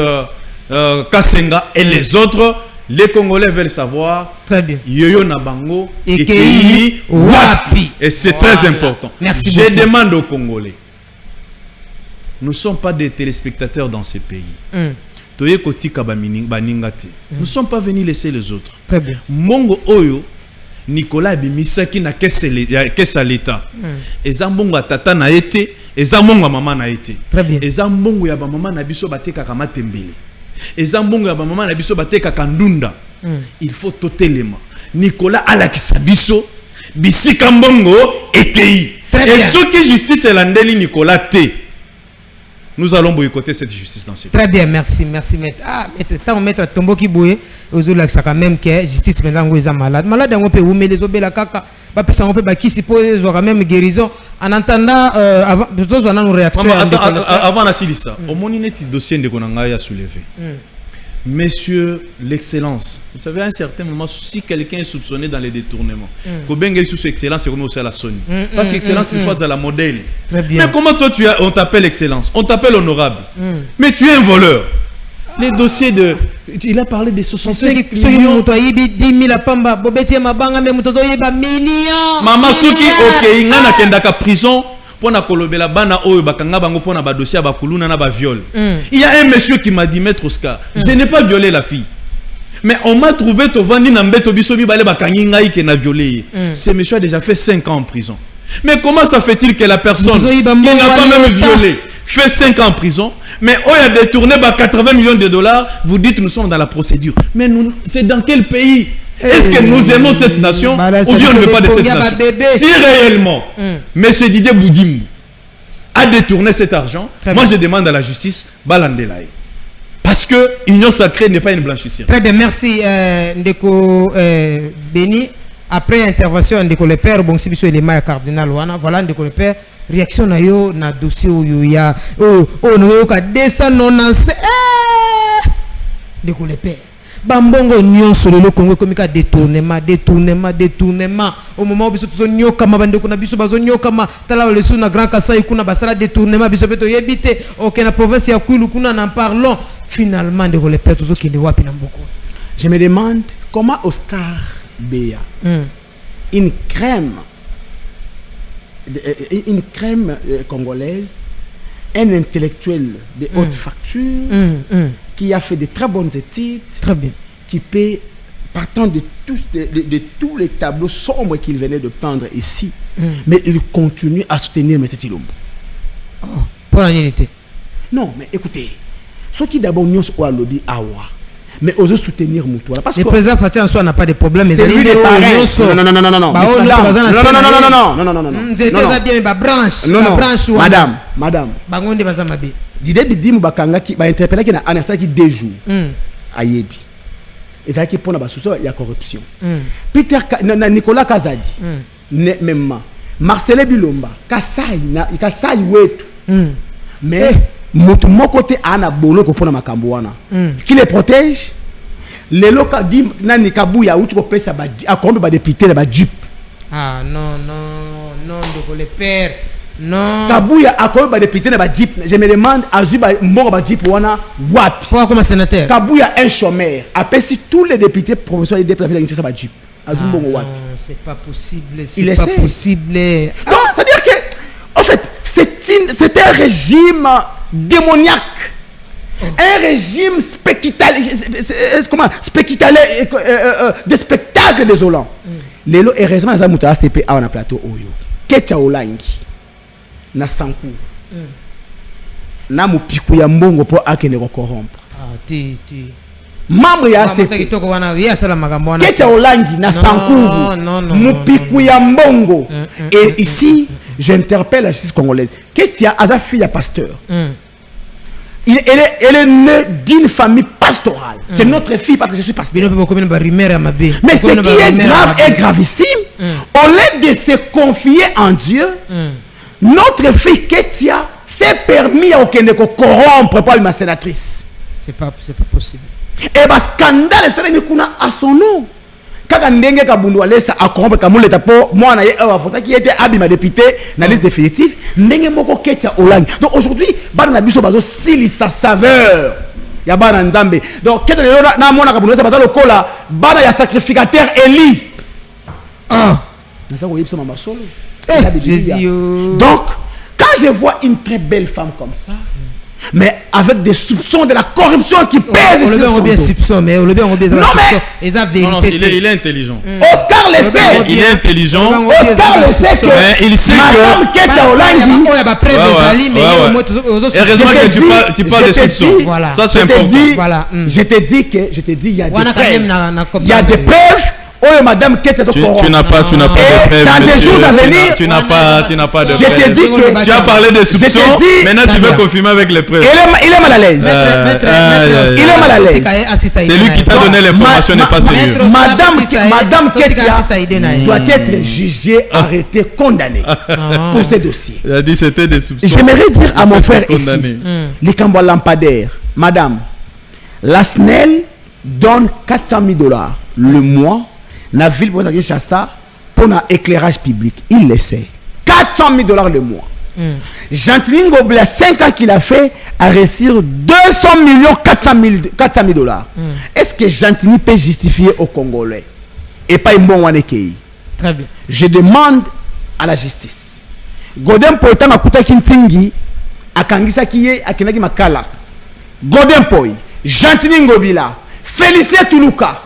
Kassenga et les autres. Les Congolais veulent savoir. Très bien. Yoyo Nabango et Wapi. Et c'est très important. Merci Je demande aux Congolais. Nous ne sommes pas des téléspectateurs dans ces pays. Nous ne sommes pas venus laisser les autres. Très bien. Mongo Oyo, Nicolas Bimisaki na kesa l'État. Ezambongo tata na été, ezambongo maman na été. Très bien. Ezambongo ya ba maman na biso bateka kama tembele. Ezambongo ya ba maman na biso bateka kandunda. Il faut totalement. Nicolas alakisa biso bisika mbongo ekei. Et ce qui justice est l'andeli Nicolas T. nous allons boycotter cette justice dans ce pays. Très bien, merci maître. Ah, maître, tant maître Tombo qui bouille, aux autres ça quand même que justice maintenant vous êtes malade. Malade on peut vous mettre les obéla kaka, pas personne on peut qui suppose quand même guérison. En entendant avant nous avons une réaction. Avant la silissa, au moins il y a un dossier de Konanga à soulever. Messieurs, l'excellence. Vous savez, à un certain moment, si quelqu'un est soupçonné dans les détournements, Kobenga est sous excellence, c'est comme aussi à la Sony. Parce que excellence, il faut à la modèle. Très bien. Mais comment toi, on t'appelle excellence? On t'appelle honorable. Mais tu es un voleur. Les dossiers de... Il a parlé de 65 millions. Maman Souki, ok, il y a une prison. Il y a un monsieur qui m'a dit, Maître Oscar, je n'ai pas violé la fille. Mais on m'a trouvé ce monsieur a déjà fait 5 ans en prison. Mais comment ça fait-il que la personne qui n'a pas même violé fait 5 ans en prison, mais il a détourné 80 millions de dollars, vous dites nous sommes dans la procédure. Mais c'est dans quel pays? Est-ce que nous aimons cette nation ou bien on ne veut pas de cette nation? Si réellement M. Didier Boudimou a détourné cet argent, moi je demande à la justice Balandelaï. Parce que union sacrée n'est pas une blanchissure. Très bien, merci Ndeko Béni. Après intervention Ndeko le père, bon si biso élément cardinal wana, voilà Ndeko le père, réaction na yo na dossier où il y a no ka 290 Ndeko le père. Bambongo nyonso le Congo comme ka détournement au moment où biso to nyoka mabande kuna biso bazo nyoka ma tala le sous na grand Kasai kuna basala détournement biso beto yebite OK na province ya Kwilu kuna n'en parlons finalement de le père toujours qui est wapi na mboko. Je me demande comment Oscar Beya une crème congolaise, un intellectuel de haute facture qui a fait de très bonnes études, très bien, qui peut, partant de tous les tableaux sombres qu'il venait de peindre ici, mais il continue à soutenir M. Tshilombo. Pour la unité. Non, mais écoutez, ceux qui d'abord nous ont lobby awa, mais osent soutenir Moutouala. Parce que le président Fatih en soi n'a pas de problème. C'est lui le parrain. Non. Madame. Didier Bidim Bakanga qui va interpeller qui n'a un qui 2 jours à Yebi. Et ça qui pose la sous il y a corruption. Peter Nicolas Kazadi, même Marcel Bilomba, Kasai Wetu. Mais mon côté ana bolo ko pona makamboana qui les protège les locaux dit nani kabuya ou tu peux ça ba a combien ba député ba jupe non de le père non kabuya a combien ba député ba jupe je me demande azu ba mbongo ba jupe wana wapi pourquoi comme sénateur kabuya un chômeur après si tous les députés provinciaux et députés la ça ba jupe azu mbongo wapi c'est pas possible c'est pas possible non ça veut dire que en fait c'est un régime démoniaque, un régime spectaculaire, des spectacles désolants. Lelo heureusement za muta CPA na plateau oyo. Kecha olangi na sanku. Na mupiku ya mbongo po akene ko corrompre. Membre ya CPA. Kecha olangi na sanku. Mupiku ya mbongo. Et ici j'interpelle la justice congolaise. Ketia Aza fille à pasteur. Elle est née d'une famille pastorale. C'est notre fille parce que je suis pasteur. Mais ce qui est grave et gravissime, au lieu de se confier en Dieu, notre fille Ketia s'est permis à corrompre par ma sénatrice. C'est pas possible. Et le scandale est à son nom. Kaka ndenge kabundu alesa akombe kamule tapo mwana ye avota qui était abima député na liste définitive ndenge moko Ketia Olangi. Donc aujourd'hui bana na biso bazo sili sa saveur ya bana nzambe. Donc Ketia na mona kabundu ta lokola bana ya sacrificateur Eli. Na ça ko yebisa mama solo. Donc quand je vois une très belle femme comme ça, mais avec des soupçons de la corruption qui pèse sur son dos. Il est intelligent. Oscar le sait. Il est intelligent. Oscar le sait que il sait Madame Ketia Olangi. Heureusement que tu parles des soupçons. Ça c'est important. Je te dis il y a des preuves. Il y a des preuves Oh, madame, qu'est-ce que tu n'as pas de preuve. Dans des jours à venir, tu n'as pas de je te dis que tu as parlé de soupçons, maintenant tu veux confirmer avec les preuves. Il est mal à l'aise. Il est mal à l'aise. C'est lui qui t'a donné l'information, n'est pas sérieux. Madame Ketia doit être jugée, arrêtée, condamnée pour ce dossier. Il a dit c'était des soupçons. J'aimerais dire à mon frère ici, les Cambois lampadaires, madame, la SNEL donne 400 000 $ le mois dans la ville pour Kinshasa pour un éclairage public. Il le sait. 400 000 $ le mois. Jean-Claude Ngobla, 5 ans qu'il a fait, a reçu 200 millions 400 000 $. Est-ce que Jean-Claude peut justifier aux Congolais et pas un bon Wanekei? Très bien. Je demande à la justice. Godem Poeta Makuta Kintingi, Akangisa Kiye, Akenagi Makala. Godem Poi, Jean-Claude Ngobila, Félicien Toulouka.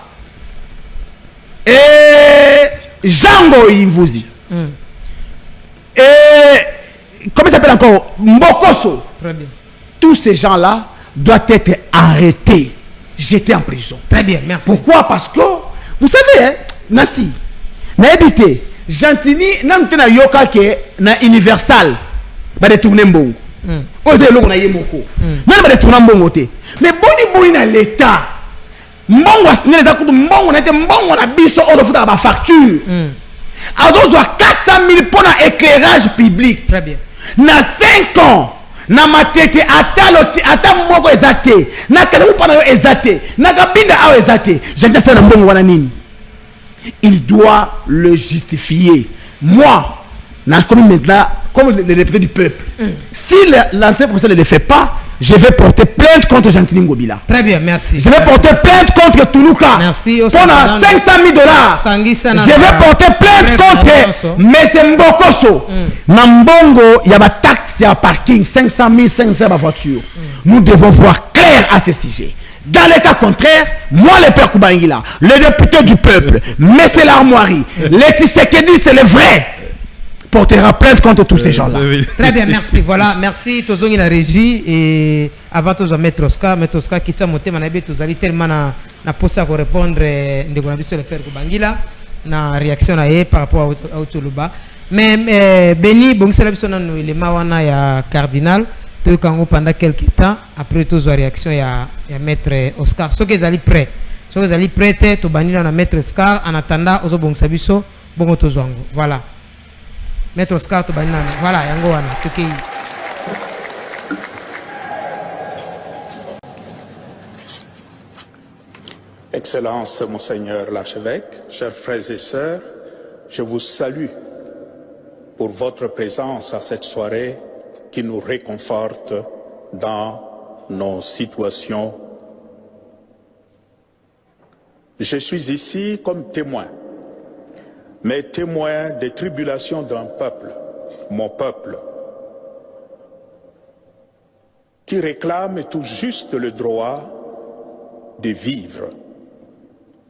Et Django Imvuzi. Et comment il s'appelle encore? Mbokoso. Très bien. Tous ces gens-là doivent être arrêtés, jetés en prison. Très bien, merci. Pourquoi? Parce que, vous savez, hein, Nassi, n'a habité, Gentini, n'a pas de yoka qui est universal, va détourner mbongo. Osez le qu'on a yemoko. N'a pas détourner mbongo. Mais boni na l'État. Mbongo asine les accords mbongo na été mbongo na biso on doit faire la facture. Alors doit 400 000 pour un éclairage public. Très bien. Na 5 ans na matete ata moko ezate na kaza kupana yo ezate na kabinda a ezate janja sana mbongo wana nini. Il doit le justifier. Moi, comme maintenant, comme le député du peuple, si l'ancien professeur ne le fait pas, je vais porter plainte contre Jean-Claude Ngobila. Très bien, merci. Je vais porter plainte contre Toulouka. Merci. Pour 500 000 $. Je vais porter plainte contre M. Mbokoso. Nambongo, il y a ma taxe, il y a parking, 500 000, 500 ma voiture. Nous devons voir clair à ce sujet. Dans le cas contraire, moi le père Koubangila, le député du peuple, M. Larmoirie, les Tshisekedi, c'est le vrai, portera plainte contre tous ces gens-là. Très bien, merci. Voilà, merci. Tozongi la régie et avant de mettre Oscar qui t'a monté, manabe tozali tellement na posa pour répondre de Gonabiso le père Koubangila na réaction na par rapport à Otoluba. Mais Beni bon c'est la biso na le mawana ya cardinal. Pendant quelques temps, après toute la réaction, il y a maître Oscar. Ce qu'ils allaient prêt. Ce qu'ils allaient prêter, tu bannis dans maître Oscar en attendant aux bon sabiso, bon autozwango. Voilà. Maître Oscar, tu bannis voilà, yango wana. Excellence, Monseigneur l'archevêque, chers frères et sœurs, je vous salue pour votre présence à cette soirée qui nous réconforte dans nos situations. Je suis ici comme témoin, mais témoin des tribulations d'un peuple, mon peuple, qui réclame tout juste le droit de vivre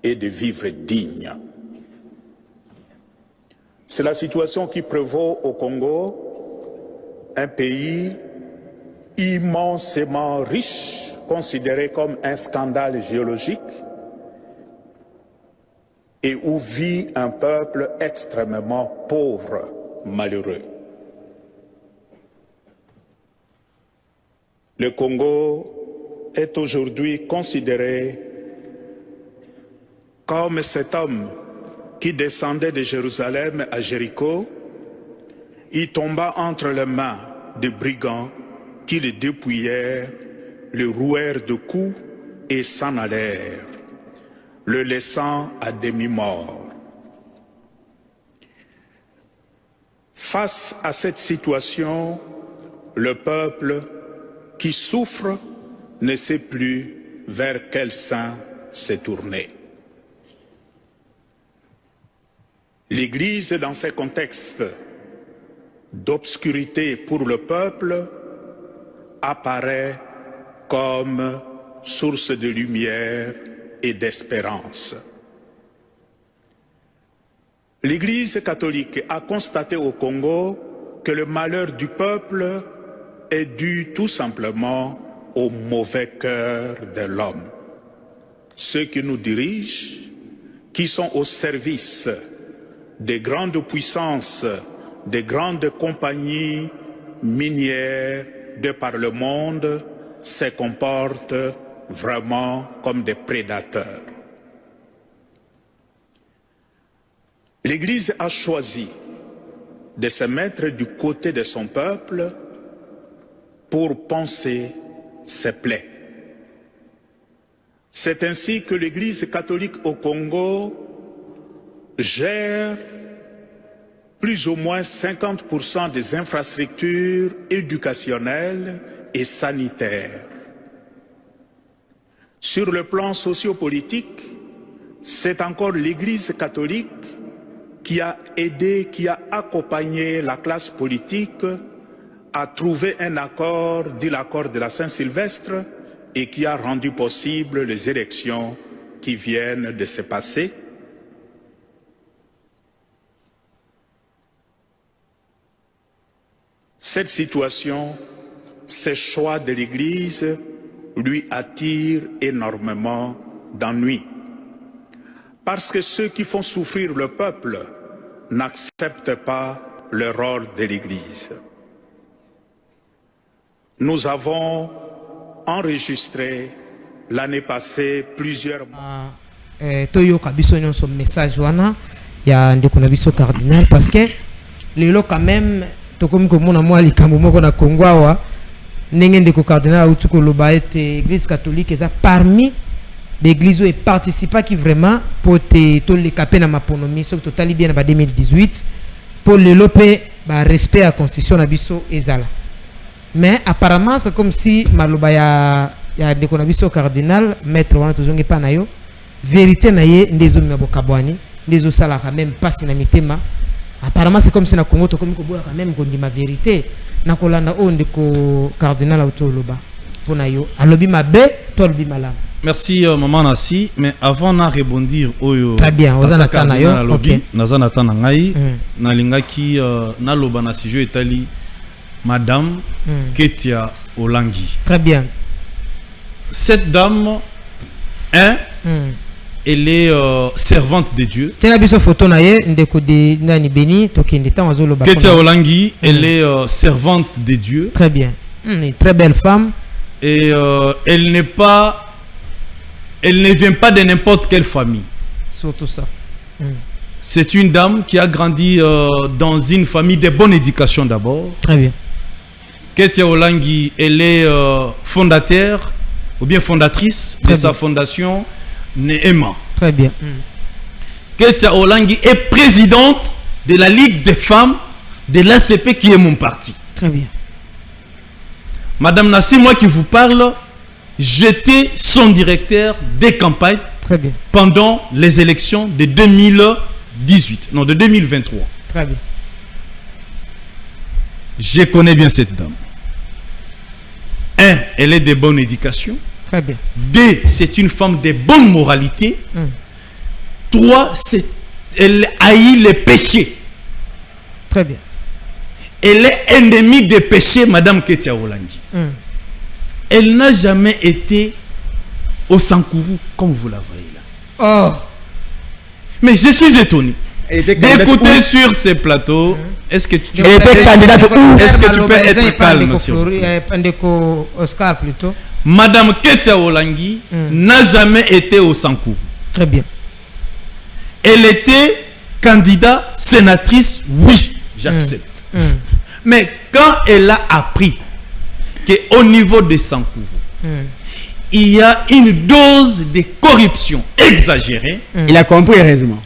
et de vivre digne. C'est la situation qui prévaut au Congo, un pays immensément riche, considéré comme un scandale géologique, et où vit un peuple extrêmement pauvre, malheureux. Le Congo est aujourd'hui considéré comme cet homme qui descendait de Jérusalem à Jéricho. Il tomba entre les mains de brigands qui le dépouillèrent, le rouèrent de coups et s'en allèrent, le laissant à demi-mort. Face à cette situation, le peuple qui souffre ne sait plus vers quel saint se tourner. L'Église, dans ces contextes d'obscurité pour le peuple, apparaît comme source de lumière et d'espérance. L'Église catholique a constaté au Congo que le malheur du peuple est dû tout simplement au mauvais cœur de l'homme. Ceux qui nous dirigent qui sont au service des grandes puissances, des grandes compagnies minières de par le monde, se comportent vraiment comme des prédateurs. L'Église a choisi de se mettre du côté de son peuple pour panser ses plaies. C'est ainsi que l'Église catholique au Congo gère plus ou moins 50% des infrastructures éducationnelles et sanitaires. Sur le plan sociopolitique, c'est encore l'Église catholique qui a aidé, qui a accompagné la classe politique à trouver un accord, dit l'accord de la Saint-Sylvestre, et qui a rendu possible les élections qui viennent de se passer. Cette situation, ces choix de l'Église lui attirent énormément d'ennuis. Parce que ceux qui font souffrir le peuple n'acceptent pas le rôle de l'Église. Nous avons enregistré l'année passée plusieurs toyoka biso nyonso message wana ya ndeko na biso cardinal parce que lelo quand même tokomi komona mwa likambo moko na Congo awa ndenge ndeko cardinal auti koloba ete église catholique eza parmi l'église et participa qui vraiment pour te toleka pe na maponomi soki totali bien na 2018 pour lelo pe ba respect à constitution na biso ezala. Mais apparemment c'est comme si maloba ya ndeko na biso cardinal maître wana tozongi pa na yo vérité na ye ndezo mina bokabwani ndezo sala quand même passe na mitema. Apparemment c'est comme si na Congo tokomi kobola quand même kondi ma vérité na kolanda o ndeko cardinal autoloba pona yo alobi mabe to alobi malamu. Merci maman Nassi, mais avant na rebondir oyo très bien ozana tana yo alobi nazana tana ngai na lingaki na loba na sujet etali Madame Ketia Olangi. Très bien. Cette dame, elle est servante de Dieu. Ketia Olangi, elle est servante de Dieu. Très bien. Une très belle femme. Et elle ne vient pas de n'importe quelle famille. Surtout ça. C'est une dame qui a grandi dans une famille de bonne éducation d'abord. Très bien. Ketia Olangi, elle est fondateur ou bien fondatrice de sa fondation Neema. Très bien. Ketia Olangi est présidente de la Ligue des femmes de l'ACP qui est mon parti. Très bien. Madame Nassi, moi qui vous parle, j'étais son directeur des campagnes. Très bien. Pendant les élections de 2018, non de 2023. Très bien. Je connais bien cette dame. 1, elle est de bonne éducation. Très bien. 2, c'est une femme de bonne moralité. 3, elle haït les péchés. Très bien. Elle est ennemie des péchés, Madame Ketia Olangi. Elle n'a jamais été au Sankourou, comme vous la voyez là. Oh. Mais je suis étonné d'écouter sur ces plateaux. Est-ce que tu peux être calme, monsieur? Oscar plutôt. Madame Ketia Olangi n'a jamais été au Sankourou. Très bien. Elle était candidate sénatrice, oui, j'accepte. Mais quand elle a appris qu'au niveau de Sankourou, il y a une dose de corruption exagérée, il a compris heureusement.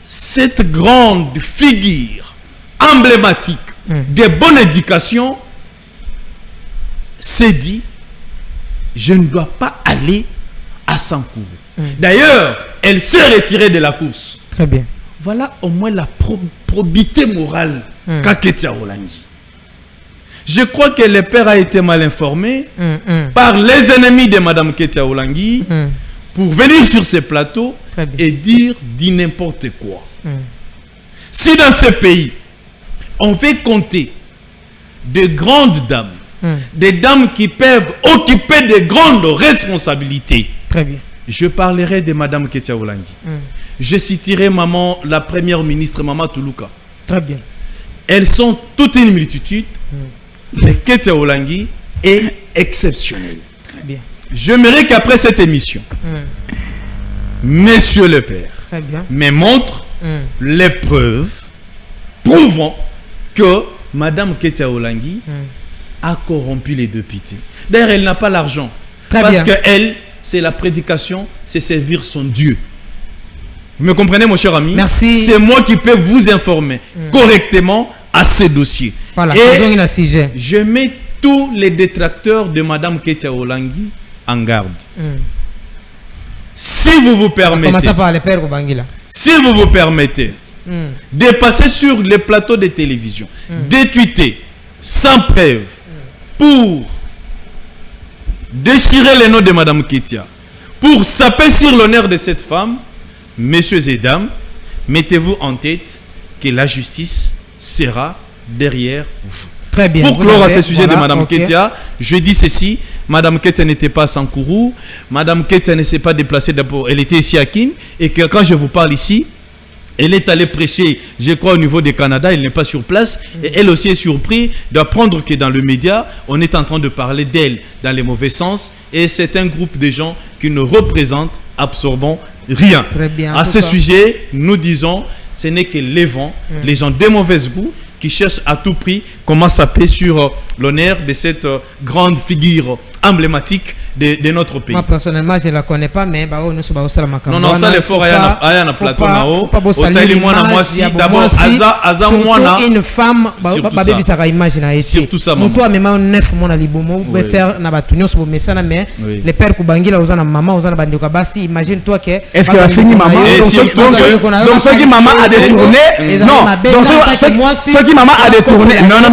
Cette grande figure emblématique de bonne éducation s'est dit, je ne dois pas aller à Sankourou. D'ailleurs, elle s'est retirée de la course. Très bien. Voilà au moins la probité morale qu'a Ketia Olangi. Je crois que le père a été mal informé par les ennemis de Madame Ketia Olangi pour venir sur ces plateaux et dire n'importe quoi. Si dans ce pays, on fait compter de grandes dames, des dames qui peuvent occuper de grandes responsabilités, très bien, je parlerai de Madame Ketia Olangi. je citerai la première ministre, Maman Toulouka. Très bien. Elles sont toute une multitude. Mais Ketia Olangi est exceptionnel. Très bien. J'aimerais qu'après cette émission, Monsieur le Père Très bien. me montre les preuves prouvant que Madame Ketia Olangi a corrompu les députés. D'ailleurs, elle n'a pas l'argent. Parce que elle, c'est la prédication, c'est servir son Dieu. Vous me comprenez, mon cher ami? Merci. C'est moi qui peux vous informer correctement à ces dossiers. Voilà, et je mets tous les détracteurs de Madame Ketia Olangi en garde. Si vous vous permettez, si vous vous permettez de passer sur les plateaux de télévision, de tweeter sans preuve pour déchirer les noms de Madame Ketia, pour saper sur l'honneur de cette femme, messieurs et dames, mettez-vous en tête que la justice sera derrière vous. Très bien. Pour clore à ce sujet de Madame Ketia, je dis ceci. Madame Ketia n'était pas à Sankourou. Madame Ketia ne s'est pas déplacée d'abord. Elle était ici à Kin. Et que quand je vous parle ici, elle est allée prêcher, je crois, au niveau du Canada. Elle n'est pas sur place. Et elle aussi est surprise d'apprendre que dans le média, on est en train de parler d'elle dans les mauvais sens. Et c'est un groupe de gens qui ne représentent absolument rien. Très bien. À ce sujet, nous disons, ce n'est que les vents, les gens de mauvais goût, qui cherchent à tout prix comment saper sur l'honneur de cette grande figure emblématique de notre pays. Moi personnellement je ne la connais pas, mais nous sommes au non non ça les forts aya na plateau na haut otali mwana mwasi d'abord aza mwana une femme babebi saka image na esi surtout ça mutu amema 9 mona libomo be faire na batunyo so mesana mais les pères kubangila ozana maman ozana bandeko basi imagine toi que est-ce qu'elle a fini maman donc ce qui maman a détourné non donc ce qui maman a détourné non non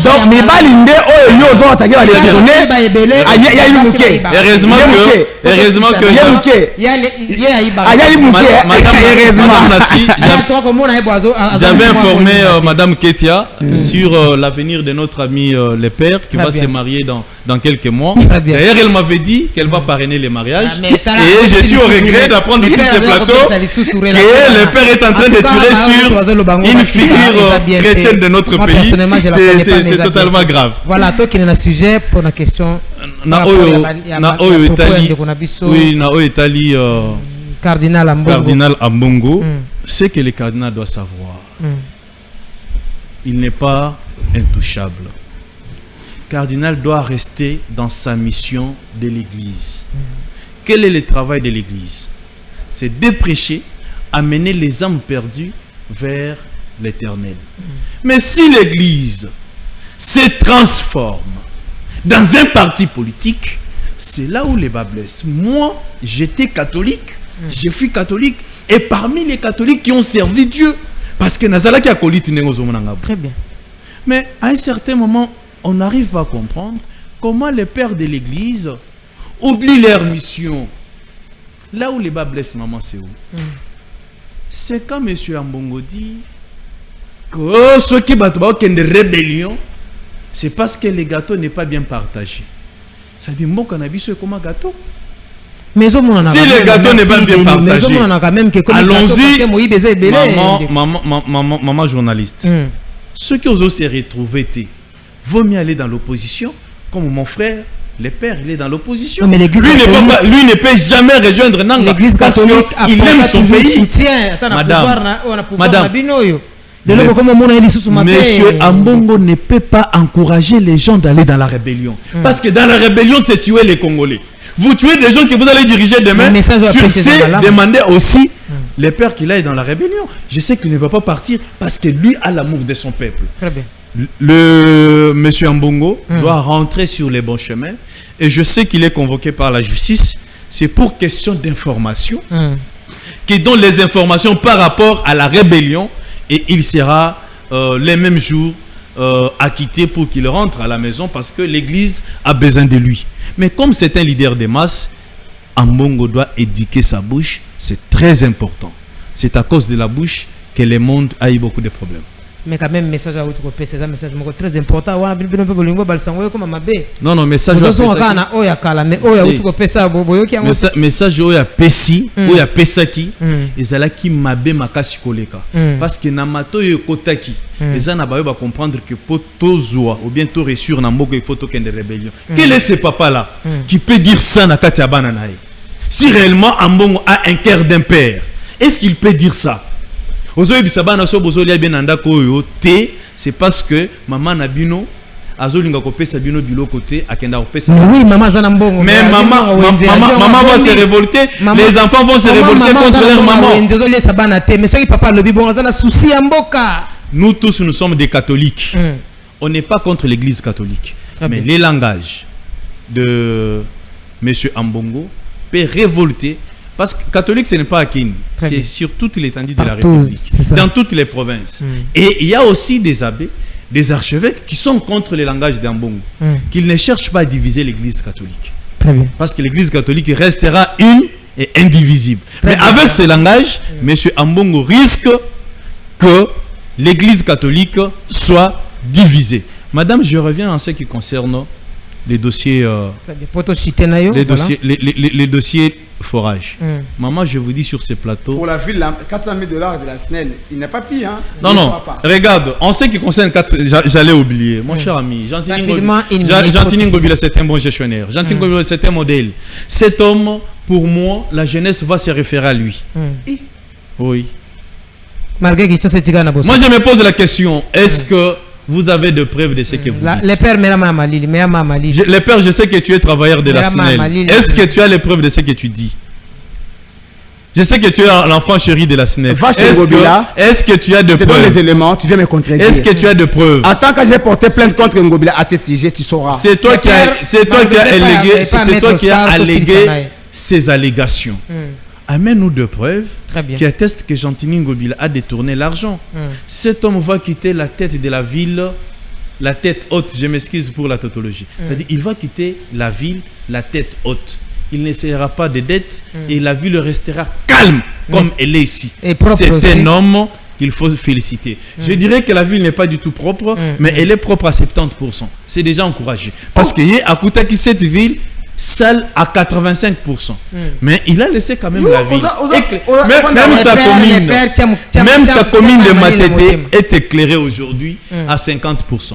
donc mais balinde oyo yo zo attaquer la détourné. Heureusement que j'avais informé Madame Ketia sur l'avenir de notre ami le père qui va se marier dans quelques mois. D'ailleurs, elle m'avait dit qu'elle va parrainer les mariages. Et je suis au regret d'apprendre sur ce plateau que le père est en train de tirer sur une figure chrétienne de notre pays. C'est totalement grave. Voilà, toi qui es dans le sujet pour la question. Na Italie Cardinal Ambongo, ce que le cardinal doit savoir, il n'est pas intouchable. Cardinal doit rester dans sa mission de l'église. Quel est le travail de l'église? C'est de prêcher, amener les âmes perdues vers l'éternel. Mais si l'église se transforme dans un parti politique, c'est là où les bas blessent. Moi, j'étais catholique, je suis catholique, et parmi les catholiques qui ont servi Dieu, parce que Nazala qui a collé très bien. Mais à un certain moment, on n'arrive pas à comprendre comment les pères de l'église oublient leur mission. Là où les bas blessent, maman, c'est où? C'est quand M. Ambongo dit que ceux qui battent une rébellion, c'est parce que le gâteau n'est pas bien partagé. Ça dit, mon cannabis, c'est comme un gâteau. Mais si le gâteau n'est pas bien partagé, allons-y, maman journaliste. Ceux qui osent se retrouver, vaut mieux aller dans l'opposition, comme mon frère, le père, il est dans l'opposition. Lui ne peut jamais rejoindre Nanga parce qu'il aime son pays. Madame, Monsieur Ambongo ne peut pas encourager les gens d'aller dans la rébellion. Parce que dans la rébellion, c'est tuer les Congolais. Vous tuez des gens que vous allez diriger demain. Sur ce, demandez aussi le père qu'il aille dans la rébellion. Je sais qu'il ne va pas partir parce que lui a l'amour de son peuple. Très bien. Le Monsieur Ambongo doit rentrer sur les bons chemins. Et je sais qu'il est convoqué par la justice. C'est pour question d'information. Qui donne les informations par rapport à la rébellion. Et il sera les mêmes jours acquitté pour qu'il rentre à la maison parce que l'église a besoin de lui. Mais comme c'est un leader des masses, Ambongo doit éduquer sa bouche. C'est très important. C'est à cause de la bouche que le monde a eu beaucoup de problèmes. Mais quand même, message à votre c'est un message très important. On a bien peu bolingo balsango comme mabe. Non, message à kana oya kala mais oya utuko pesa bobo ki message oya pesi oya pesaki ezalaki mabe makasi koleka parce que na mato yo kotaki ezana ba ba comprendre que poto zoa ou bien to réussir na mboko il faut to kende rébellion. Quel est ce papa là qui peut dire ça na kati ya bana nae? Si réellement Ambongo a un cœur d'un père, est-ce qu'il peut dire ça? C'est parce que maman Nabino azolinga kopesa bino bilo côté akenda kopesa. Oui, maman Zanambongo. Mais maman va se révolter, les enfants vont se révolter contre leur maman. Nous tous nous sommes des catholiques. On n'est pas contre l'église catholique. Mais les langages de monsieur Ambongo peut révolter. Parce que catholique, ce n'est pas à Kine, c'est sur toute l'étendue de la République, dans toutes les provinces. Et il y a aussi des abbés, des archevêques qui sont contre les langages d'Ambongo, qu'ils ne cherchent pas à diviser l'église catholique. Très bien. Parce que l'église catholique restera une et indivisible. Mais avec ces langages, M. Ambongo risque que l'église catholique soit divisée. Madame, je reviens en ce qui concerne les dossiers, les dossiers forage. Maman, je vous dis sur ces plateaux. Pour la ville, 400 000 $ de la SNEL, il n'est pas pire. Hein? Non, regarde, en ce qui concerne, j'allais oublier. Mon cher ami, Jean-Tini Ngobila, c'est un bon gestionnaire. Jean-Tini Ngobila, c'est un modèle. Cet homme, pour moi, la jeunesse va se référer à lui. Oui. Moi, je me pose la question, est-ce que vous avez de preuves de ce que vous dites? Les pères, les pères, je sais que tu es travailleur de la SNEL. Est-ce que tu as les preuves de ce que tu dis? Je sais que tu es l'enfant chéri de la SNEL. Est-ce que tu as de preuves? Je te donne les éléments, tu viens me contredire. Est-ce que tu as de preuves? Attends, quand je vais porter plainte contre Ngobila à ce sujet, tu sauras. C'est toi qui as allégué ces allégations. Amène-nous de preuves qui attestent que Jean-Tini Ngobila a détourné l'argent. Cet homme va quitter la tête de la ville, la tête haute, je m'excuse pour la tautologie. C'est-à-dire il va quitter la ville, la tête haute. Il ne sera pas de dette et la ville restera calme comme elle est ici. C'est un homme qu'il faut féliciter. Je dirais que la ville n'est pas du tout propre, mais elle est propre à 70%. C'est déjà encouragé. Parce qu'il y a à Koutaki, cette ville, seul à 85%. Mais il a laissé quand même la ville. Même ta commune de Matete est éclairée aujourd'hui à 50%.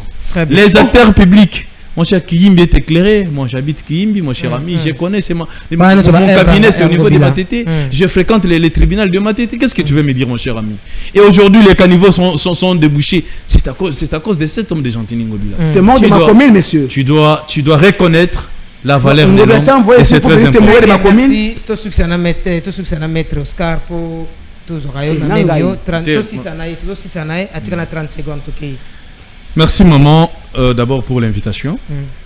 Les acteurs publics, mon cher Kiyimbi est éclairé. Moi j'habite Kiyimbi, mon cher ami, je connais, mon cabinet c'est au niveau de Matete. Je fréquente les tribunaux de Matete. Qu'est-ce que tu veux me dire, mon cher ami? Et aujourd'hui les caniveaux sont débouchés. C'est à cause de cet homme de Jean-Tini Ngobila. C'est mort de ma commune, monsieur. Tu dois reconnaître la valeur de l'homme, et c'est très important. De ma commune. Merci maman d'abord pour l'invitation.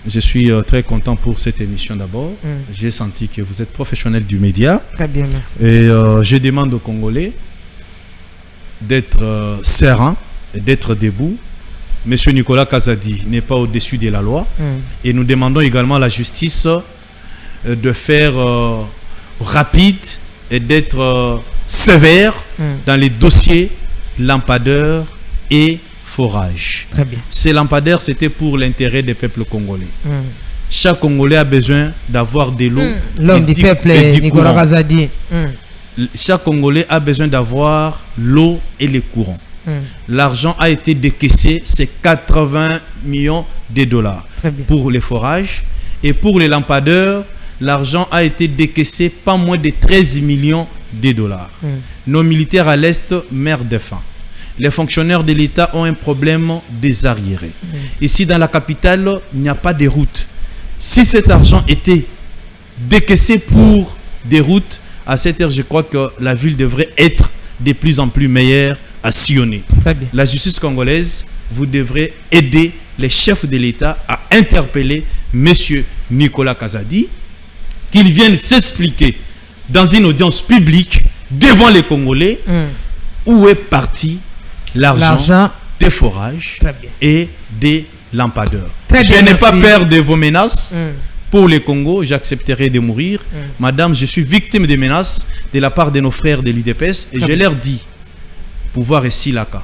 Je suis très content pour cette émission d'abord. J'ai senti que vous êtes professionnel du média. Très bien, merci. Et je demande aux Congolais d'être sereins et d'être debout. Monsieur Nicolas Kazadi n'est pas au-dessus de la loi. Et nous demandons également à la justice de faire rapide et d'être sévère dans les dossiers lampadaires et forage. Très bien. Ces lampadaires, c'était pour l'intérêt des peuples congolais. Chaque Congolais a besoin d'avoir de l'eau. L'homme du peuple, Nicolas Kazadi. Chaque Congolais a besoin d'avoir l'eau et les courants. L'argent a été décaissé, c'est 80 millions de dollars pour les forages. Et pour les lampadaires, l'argent a été décaissé pas moins de 13 millions de dollars. Nos militaires à l'Est meurent de faim. Les fonctionnaires de l'État ont un problème des arriérés. Ici dans la capitale, il n'y a pas de routes. Si cet argent était décaissé pour des routes, à cette heure, je crois que la ville devrait être de plus en plus meilleure à sillonner. La justice congolaise, vous devrez aider les chefs de l'État à interpeller M. Nicolas Kazadi, qu'il vienne s'expliquer dans une audience publique devant les Congolais où est parti l'argent des forages et des lampadaires. Je n'ai pas peur de vos menaces. Pour les Congo, j'accepterai de mourir. Madame, je suis victime des menaces de la part de nos frères de l'UDPS et je leur dis, pouvoir est Silaka.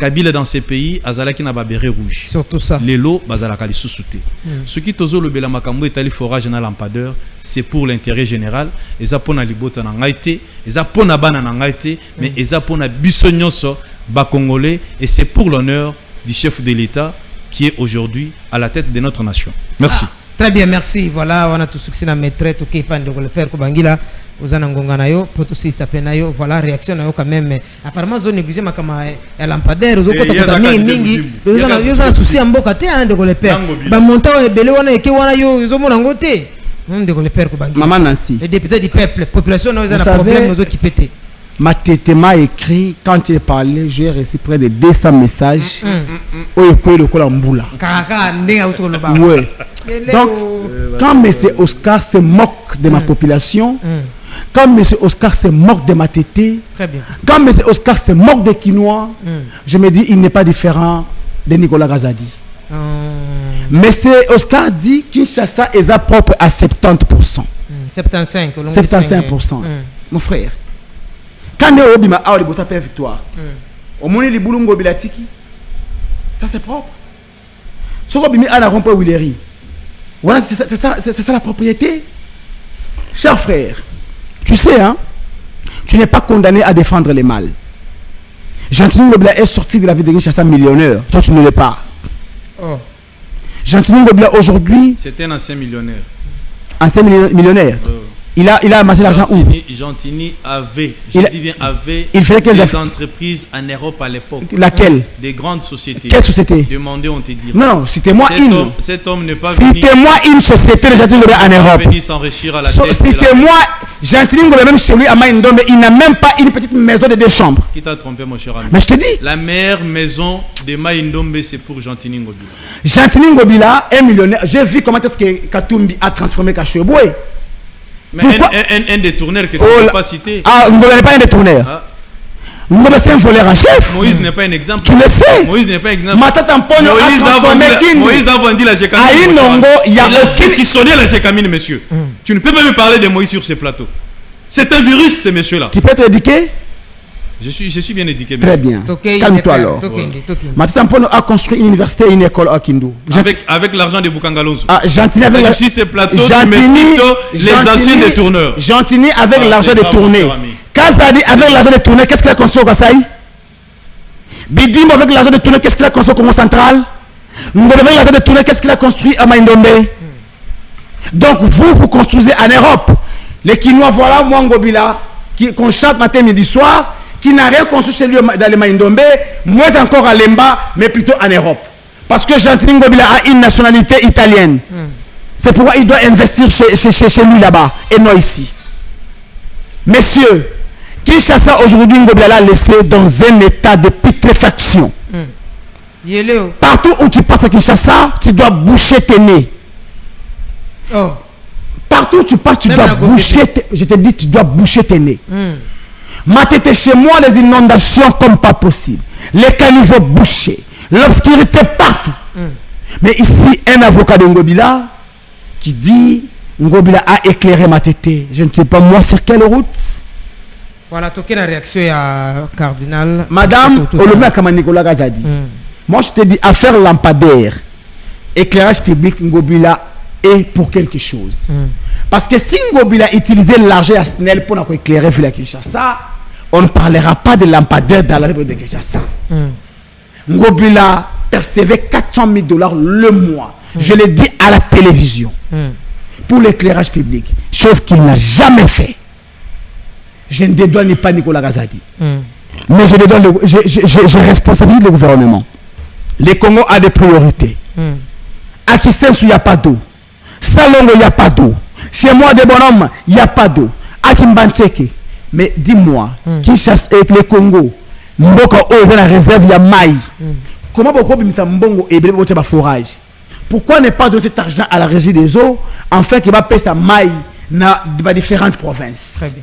Kabila dans ces pays, azalaki na ba béret rouge. Surtout ça. Les lots, bazalaka li sous-souté. Ce qui tozo le bela makambo etali forage na lampadaire, c'est pour l'intérêt général. Eza pona libota na ngaite, eza pona bana na ngaite, mais eza pona biso nyonso ba congolais, et c'est pour l'honneur du chef de l'État qui est aujourd'hui à la tête de notre nation. Merci. Très bien, merci. Voilà, on a tout succès dans mes traits, ok, pas de le faire Kobangila, aux anangonganayo, pour tout ça penayo, voilà, réaction nayo quand même. Apparemment, zone négligée ma kama lampadaire, aux autres mingi, ils ont un souci en boca te, hein, de le faire. Bah montant et belé wana et que wana yo, ils ont mon angoté. On de le faire Kobangila. Maman Nancy. Les députés du peuple, population, nous avons un problème, nous qui pété. Ma tête m'a écrit, quand il parlait, j'ai reçu près de 200 messages. Ouais. Donc, quand M. Oscar se moque de ma population, quand M. Oscar se moque de ma tété, quand M. Oscar se moque des Quinois, je me dis, il n'est pas différent de Nicolas Gazadi. M. Oscar dit Kinshasa est propre à 70%. 75%. Mon frère. Quand on a une victoire, au moins les boulons bilatiki, ça c'est propre. Ce qu'on a mis à la rompe Willery, voilà, c'est ça la propriété. Cher frère, tu sais, hein, tu n'es pas condamné à défendre les mâles. Jean-Tini Ngobila est sorti de la vie de Kinshasa millionnaire, toi tu ne l'es pas. Oh. Jean-Tini Ngobila aujourd'hui. C'était un ancien millionnaire. Ancien millionnaire. Oh. Il a amassé l'argent où? Gentini avait, il fait des entreprises en Europe à l'époque. Laquelle? Des grandes sociétés. Quelle société? Demandez, on te dira. Non, citez-moi une. Cet homme n'est pas venu. Citez-moi une société de Gentini Ngobila en Europe. Venu s'enrichir à la tête. Citez-moi Gentini Ngobila, même chez lui à Maïndombe, il n'a même pas une petite maison de 2 chambres. Qui t'a trompé, mon cher ami? Mais je te dis. La meilleure maison de Maïndombe, c'est pour Gentini Ngobila. Gentini Ngobila est millionnaire. J'ai vu comment est-ce que Katumbi a transformé Kachoueboué. Mais un détourneur que tu ne peux pas citer. Ah, vous n'avez pas un détourneur. Ah. Ngobila c'est un voleur en chef. Moïse n'est pas un exemple. Tu le sais. Moïse n'est pas un exemple. Moïse a vendu la Gécamine. Il a saucissonné la Gécamine, monsieur. Tu ne peux pas me parler de Moïse sur ce plateau. C'est un virus, ce monsieur-là. Tu peux t'éduquer? Je suis bien éduqué. Très bien. Calme-toi alors. Matatampono a construit une université et une école à Kindu. Avec l'argent de Boukangalonzo. Ah, Gentini avec l'argent. Sur ce plateau, tu me cites les anciens détourneurs. Gentini avec l'argent détourné. Kazadi avec l'argent détourné, qu'est-ce qu'il a construit au Kasaï? Bidimo avec l'argent détourné, qu'est-ce qu'il a construit au Congo central? Ngobila avec l'argent détourné, qu'est-ce qu'il a construit à Maïndombe? Donc vous construisez en Europe. Les Quinois, voilà moi Ngobila, qu'on chante matin, midi, soir, qui n'a rien construit chez lui dans les Maïndombe, moins encore à Lemba, mais plutôt en Europe. Parce que Gentini Ngobila a une nationalité italienne. C'est pourquoi il doit investir chez lui là-bas, et non ici. Messieurs, Kinshasa aujourd'hui, Ngobila l'a laissé dans un état de putréfaction. Partout où tu passes à Kinshasa, tu dois boucher tes nez. Oh. Partout où tu passes, tu dois boucher tes... Je te dis, tu dois boucher tes nez. Matez chez moi les inondations comme pas possible. Les caniveaux bouchés. L'obscurité partout. Mais ici, un avocat de Ngobila qui dit Ngobila a éclairé ma tété. Je ne sais pas moi sur quelle route. Voilà, tu as la réaction à Cardinal. Madame, Olomé comme Nicolas Gazadi. Moi, je te dis, affaire lampadaire, éclairage public, Ngobila est pour quelque chose. Parce que si Ngobila utilisait l'argent à Snell pour éclairer Villa Kinshasa, on ne parlera pas de lampadaire dans la République de Kinshasa. Ngobila percevait 400 000 $ le mois. Je l'ai dit à la télévision. Pour l'éclairage public. Chose qu'il n'a jamais fait. Je ne dédouane pas Nicolas Gazadi. Mais je responsabilise le gouvernement. Le Congo a des priorités. À Kisensu, il n'y a pas d'eau. Salongo, il n'y a pas d'eau. Chez moi, des bonhommes, il n'y a pas d'eau. À Kimbanteke. Mais dis-moi, qui chasse avec le Congo, Mboko, dans la réserve, il y a maï. Comment pourquoi Bimisa Mbongo et Bébé forage? Pourquoi ne pas donner cet argent à la régie des eaux, afin qu'il va payer sa maï dans différentes provinces? Très bien.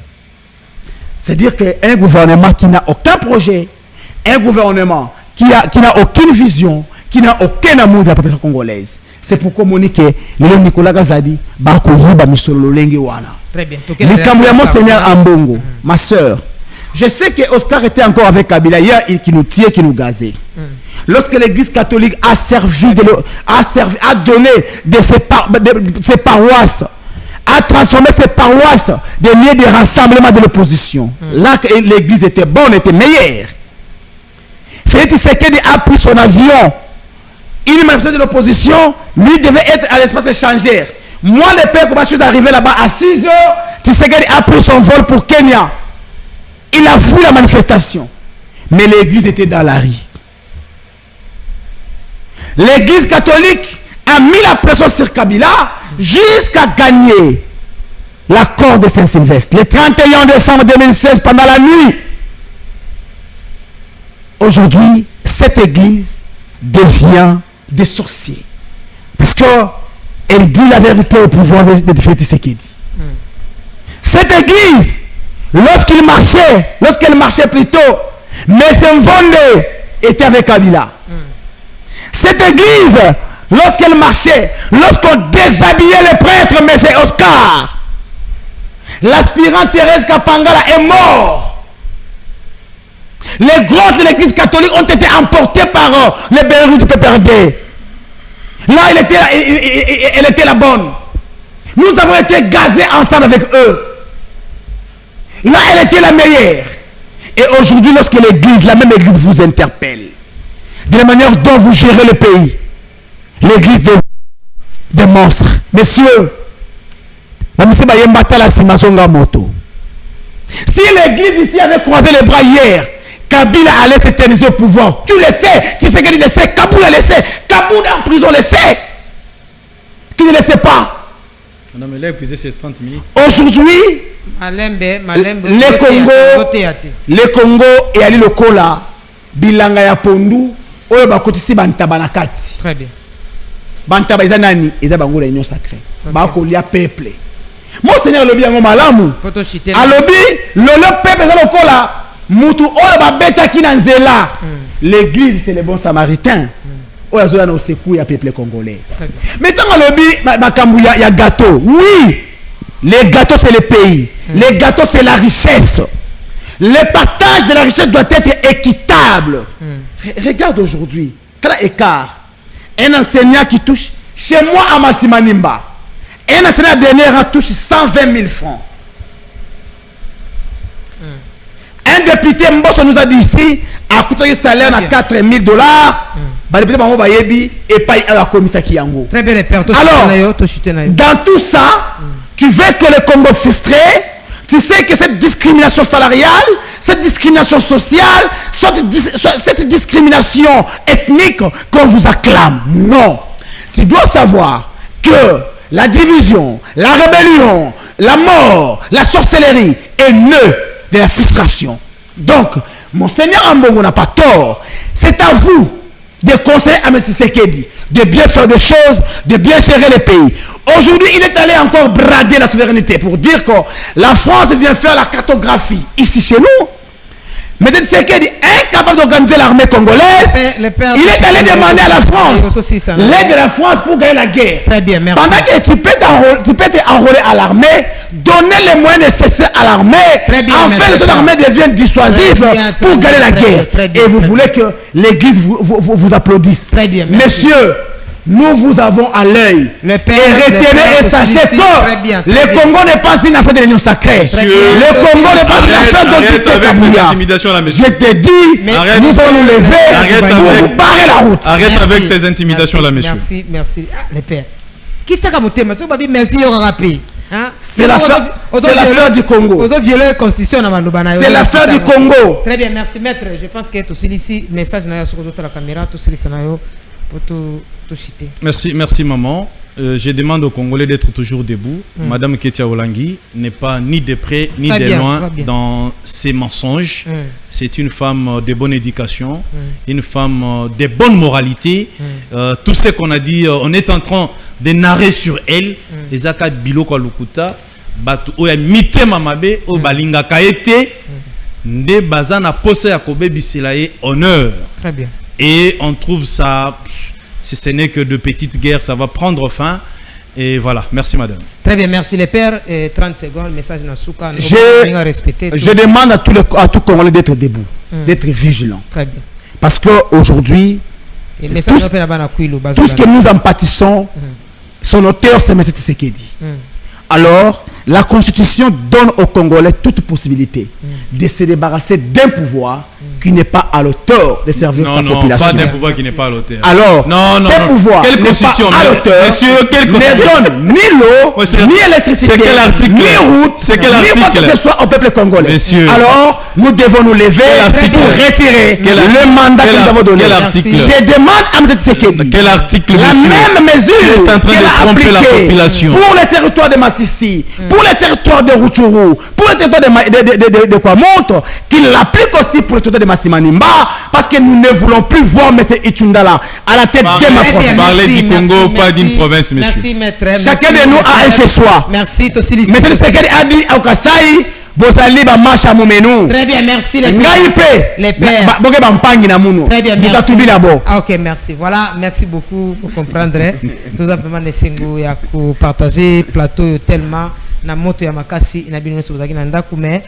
C'est-à-dire qu'un gouvernement qui n'a aucun projet, un gouvernement qui n'a aucune vision, qui n'a aucun amour de la population congolaise. C'est pourquoi Monique, le Nicolas Gazadi, Bako Riba Misolo Lengi Wana. Très bien. Le Seigneur Ambongo, ma soeur, je sais que Oscar était encore avec Kabila hier, qui nous tirait, qui nous gazait. Lorsque l'église catholique a servi, a donné de ses paroisses, a transformé ses paroisses des lieux de rassemblement de l'opposition. Là, l'église était bonne, était meilleure. Félix Tshisekedi a pris son avion. Une manifestation de l'opposition, lui devait être à l'espace échangeur. Moi, le père, quand je suis arrivé là-bas à 6 h, Tshisekedi a pris son vol pour Kenya. Il a vu la manifestation. Mais l'église était dans la rue. L'église catholique a mis la pression sur Kabila jusqu'à gagner l'accord de Saint-Sylvestre. Le 31 décembre 2016, pendant la nuit. Aujourd'hui, cette église devient des sorciers. Parce qu'elle dit la vérité au pouvoir de Félix Tshisekedi. Cette église, lorsqu'elle marchait plutôt, mais Mvonde était avec Kabila. Cette église, lorsqu'elle marchait, lorsqu'on déshabillait les prêtres, mais c'est Oscar. L'aspirant Thérèse Kapangala est mort. Les grottes de l'église catholique ont été emportées par les berrus du PPRD. Là, elle était la bonne. Nous avons été gazés ensemble avec eux. Là, elle était la meilleure. Et aujourd'hui, lorsque l'église, la même église vous interpelle, de la manière dont vous gérez le pays, l'église des monstres. Messieurs, si l'église ici avait croisé les bras hier, Kabila allait s'éterniser au pouvoir. Tu le sais, Tshisekedi le sait, Kaboul le sait, Kaboul en prison le sait. Tu ne le sais pas. Non, mais là, épuisé ces 30 minutes. Aujourd'hui, le Congo et Ali Lokola, Bilanga ya Pondu, Oyo bakotisi bantaba na kati. Très bien. Bantaba eza nani? Eza bango la union sacrée. Bako lia peuple. Mon Seigneur lobi yango malamu. Alobi, le peuple eza lokola mutu oyo babeta ki na nzela. L'église c'est le bon samaritain. Oyo azoya na secours ya peuple congolais. Mais tant alobi makambu ya gâteau. Oui. Les gâteaux c'est le pays. Les gâteaux c'est la richesse. Le partage de la richesse doit être équitable. Regarde aujourd'hui, quel écart. Un enseignant qui touche, chez moi à Massimanimba, un enseignant dernier touche 120 000 francs. Un député Mbosso nous a dit ici, à coûter un salaire à $4 000. Le député Bango Bayebi et paye à la commission Kiyango. Très bien, les pères. Alors, dans tout ça, tu veux que le Congo frustré, tu sais que cette discrimination salariale, cette discrimination sociale, cette discrimination ethnique qu'on vous acclame. Non. Tu dois savoir que la division, la rébellion, la mort, la sorcellerie est nœud de la frustration. Donc, mon Seigneur Ambongo n'a pas tort. C'est à vous de conseiller à M. Tshisekedi de bien faire des choses, de bien gérer le pays. Aujourd'hui, il est allé encore brader la souveraineté pour dire que la France vient faire la cartographie ici chez nous. Mais Tshisekedi est incapable d'organiser l'armée congolaise. Il est allé demander à la France l'aide de la France pour gagner la guerre. Très bien, merci. Pendant que tu peux t'enrôler à l'armée, donner les moyens nécessaires à l'armée, afin que l'armée devienne dissuasive pour gagner la guerre. Et vous voulez que l'église vous applaudisse. Très bien, messieurs, nous vous avons à l'œil. Et retenez et sachez que le Congo n'est pas une affaire de l'union sacrée. Le Congo n'est pas une affaire de Kabila. Je te dis, nous allons nous lever, nous barrer la route. Arrête avec tes intimidations là, monsieur. Merci, merci. Ah, les pères. Qui t'a comme thème? Merci, on rappelle. C'est l'affaire du Congo. C'est l'affaire du Congo. Très bien, merci maître. Je pense que tout ici, message sur la caméra, tout ceci pour tout citer. Merci maman. Je demande aux Congolais d'être toujours debout. Madame Ketia Olangi n'est pas ni de près ni de loin dans ses mensonges. C'est une femme de bonne éducation, une femme de bonne moralité. Tout ce qu'on a dit, on est en train de narrer sur elle. Ezaka Biloko Lukuta, Batu Oya Mite Mamabe, O Balinga Kaete, Nde Bazana Pose Yakobe Bisilaye, honneur. Très bien. Et on trouve ça, si ce n'est que de petites guerres, ça va prendre fin. Et voilà, merci madame. Très bien, merci les pères. 30 secondes, message Nasuka. Je demande à tout Congolais d'être debout, d'être vigilant. Très bien. Parce qu'aujourd'hui, tout ce que nous en pâtissons, son auteur, c'est M. Tshisekedi. Alors, la Constitution donne aux Congolais toute possibilité de se débarrasser d'un pouvoir qui n'est pas à l'auteur de servir sa population. Pas d'un pouvoir qui n'est pas à l'auteur. Alors, ce pouvoir quelle constitution, à l'auteur ne donne ni l'eau, ni électricité, ni route, ni quoi que ce soit au peuple congolais. Monsieur. Alors, nous devons nous lever pour retirer le mandat que nous avons donné. Je demande à M. Tshisekedi quel article, la même mesure qu'elle a appliquée pour les territoires de Massissi, pour les territoires de Rutshuru, pour les territoires de Kwamonto, qu'il l'applique aussi pour les territoires de Massimanimba, parce que nous ne voulons plus voir M. Itundala à la tête de ma province. Parlez du Congo, pas d'une province, monsieur. Merci, maître. Chacun de nous a un chez soi. Merci, Tossili. M. Tshisekedi a dit au Kasai, Bozali ba marche à Momenu. Très bien, merci les pères. Les pères. Très bien, merci. Ah, ok, merci. Voilà, merci beaucoup pour comprendre. Tout simplement, les singles, pour partager plateau tellement. Na moto ya makasi ina bino sobazaki na ndaku mais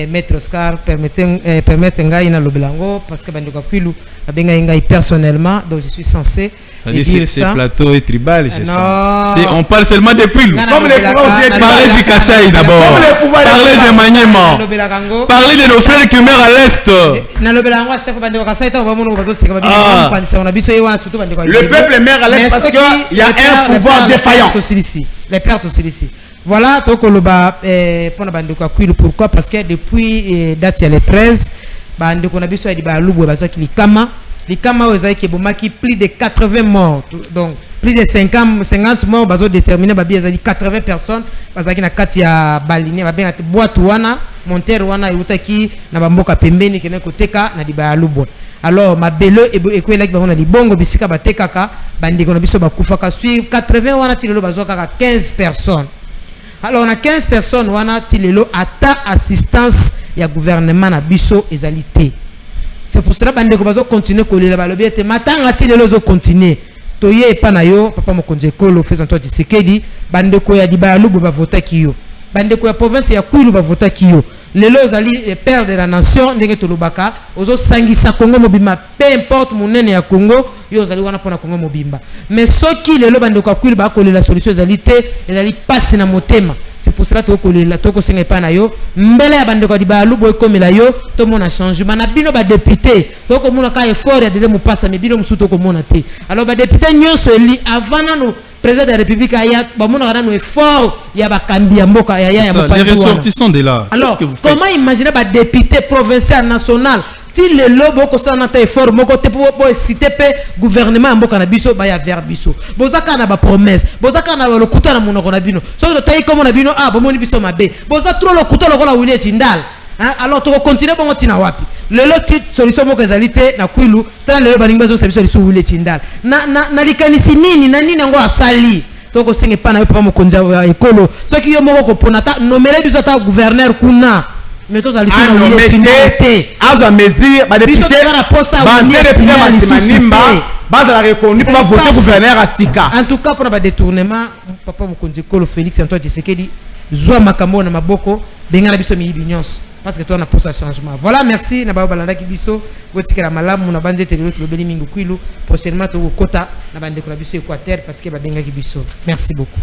maître Oscar permettre ngai na lobelango parce que bandeko kwilu abenga ngai personnellement, donc je suis censé dire ça. Ce plateau est tribal, je sens. On parle seulement des Kwilu. Comme les pouvoirs parler du Kasaï d'abord. Parler de Maniema. Parler de nos frères qui meurent à l'est. Na lobelango chef bandeko Kasaï ta bamono bazo seka babino on a biso yewana surtout bandeko. Le peuple meurt à l'est parce qu'il y a un pouvoir défaillant. Les pertes aussi ici. Voilà, donc pourquoi? Parce que depuis date il y a les 13, on a besoin de plus de 80 morts. Donc plus de 50 morts, déterminé 80 personnes parce qu'il y a 4 baliné, boîte wana, monter wana yutaki na bamboka pembeni kene koteka na diba lubo. Alors ma belle et quoi là qui va on a dit bongo bisika batekaka bandiko na biso bakufaka suivre 80 wana tilelo bazokaka 15 personnes. Alors on a 15 personnes wana tilelo ata assistance ya gouvernement na biso ezalité. C'est pour cela bandeko bazo continuer kolela balobi ete matanga tilelo zo continuer. Toye epa na yo papa mokonzi ekolo faisant toi Tshisekedi bandeko ya dibalu ba vota kiyo. Bandeko ya province ya Kwilu ba vota kiyo. Lelo ozali les pères de la nation ndenge tolobaka ozo sangisa Congo mobimba peu importe monene ya Congo yo ozali wana pona Congo mobimba mais soki lelo bandeko Kwilu ba kolela solution ezali passe na motema. C'est pour cela que senga pa na yo mbele ya bandeko di ba lubo ekomela yo to mona changement na bino ba député to ko mona ka effort ya de mo pasta me bino musuto ko mona te. Alors ba député nyonso eli avant na président de la République aya ba mona kana no effort ya ba kambi ya mboka ya les ressortissants de là. Alors comment imaginer ba député provincial national si le lobo ko sana ta effort moko te po citer pe gouvernement mboka na biso ba ya vers biso bozaka na ba promesse bozaka na ba lokuta na monoko na bino so to tayi comme na bino ba moni biso mabe boza trop lokuta lokola William Chindal. Alors to continuer bongo tina wapi lelo solution moko ezalité na Kwilu tala lelo balingi bazo service solution William Chindal na likanisi nini na nini ngo asali to ko senge pa na yo papa mokonza ya ekolo soki yo moko ko pona ta nomele biso ta gouverneur kuna mais tous allez faire une mesure à mesure ba député ba la reconnu pour voter gouverneur à Sika. En tout cas pour ba détournement papa mokonzi Kolo Félix Antoine Tshisekedi zwa makambo na maboko benga na biso mi binyons parce que toi on a pour ça changement. Voilà, merci na ba balanda ki biso botikela malamu na bande télé to beli mingu Kwilu prochainement to kota na bande ko na biso Équateur parce que ba benga ki biso. Merci beaucoup.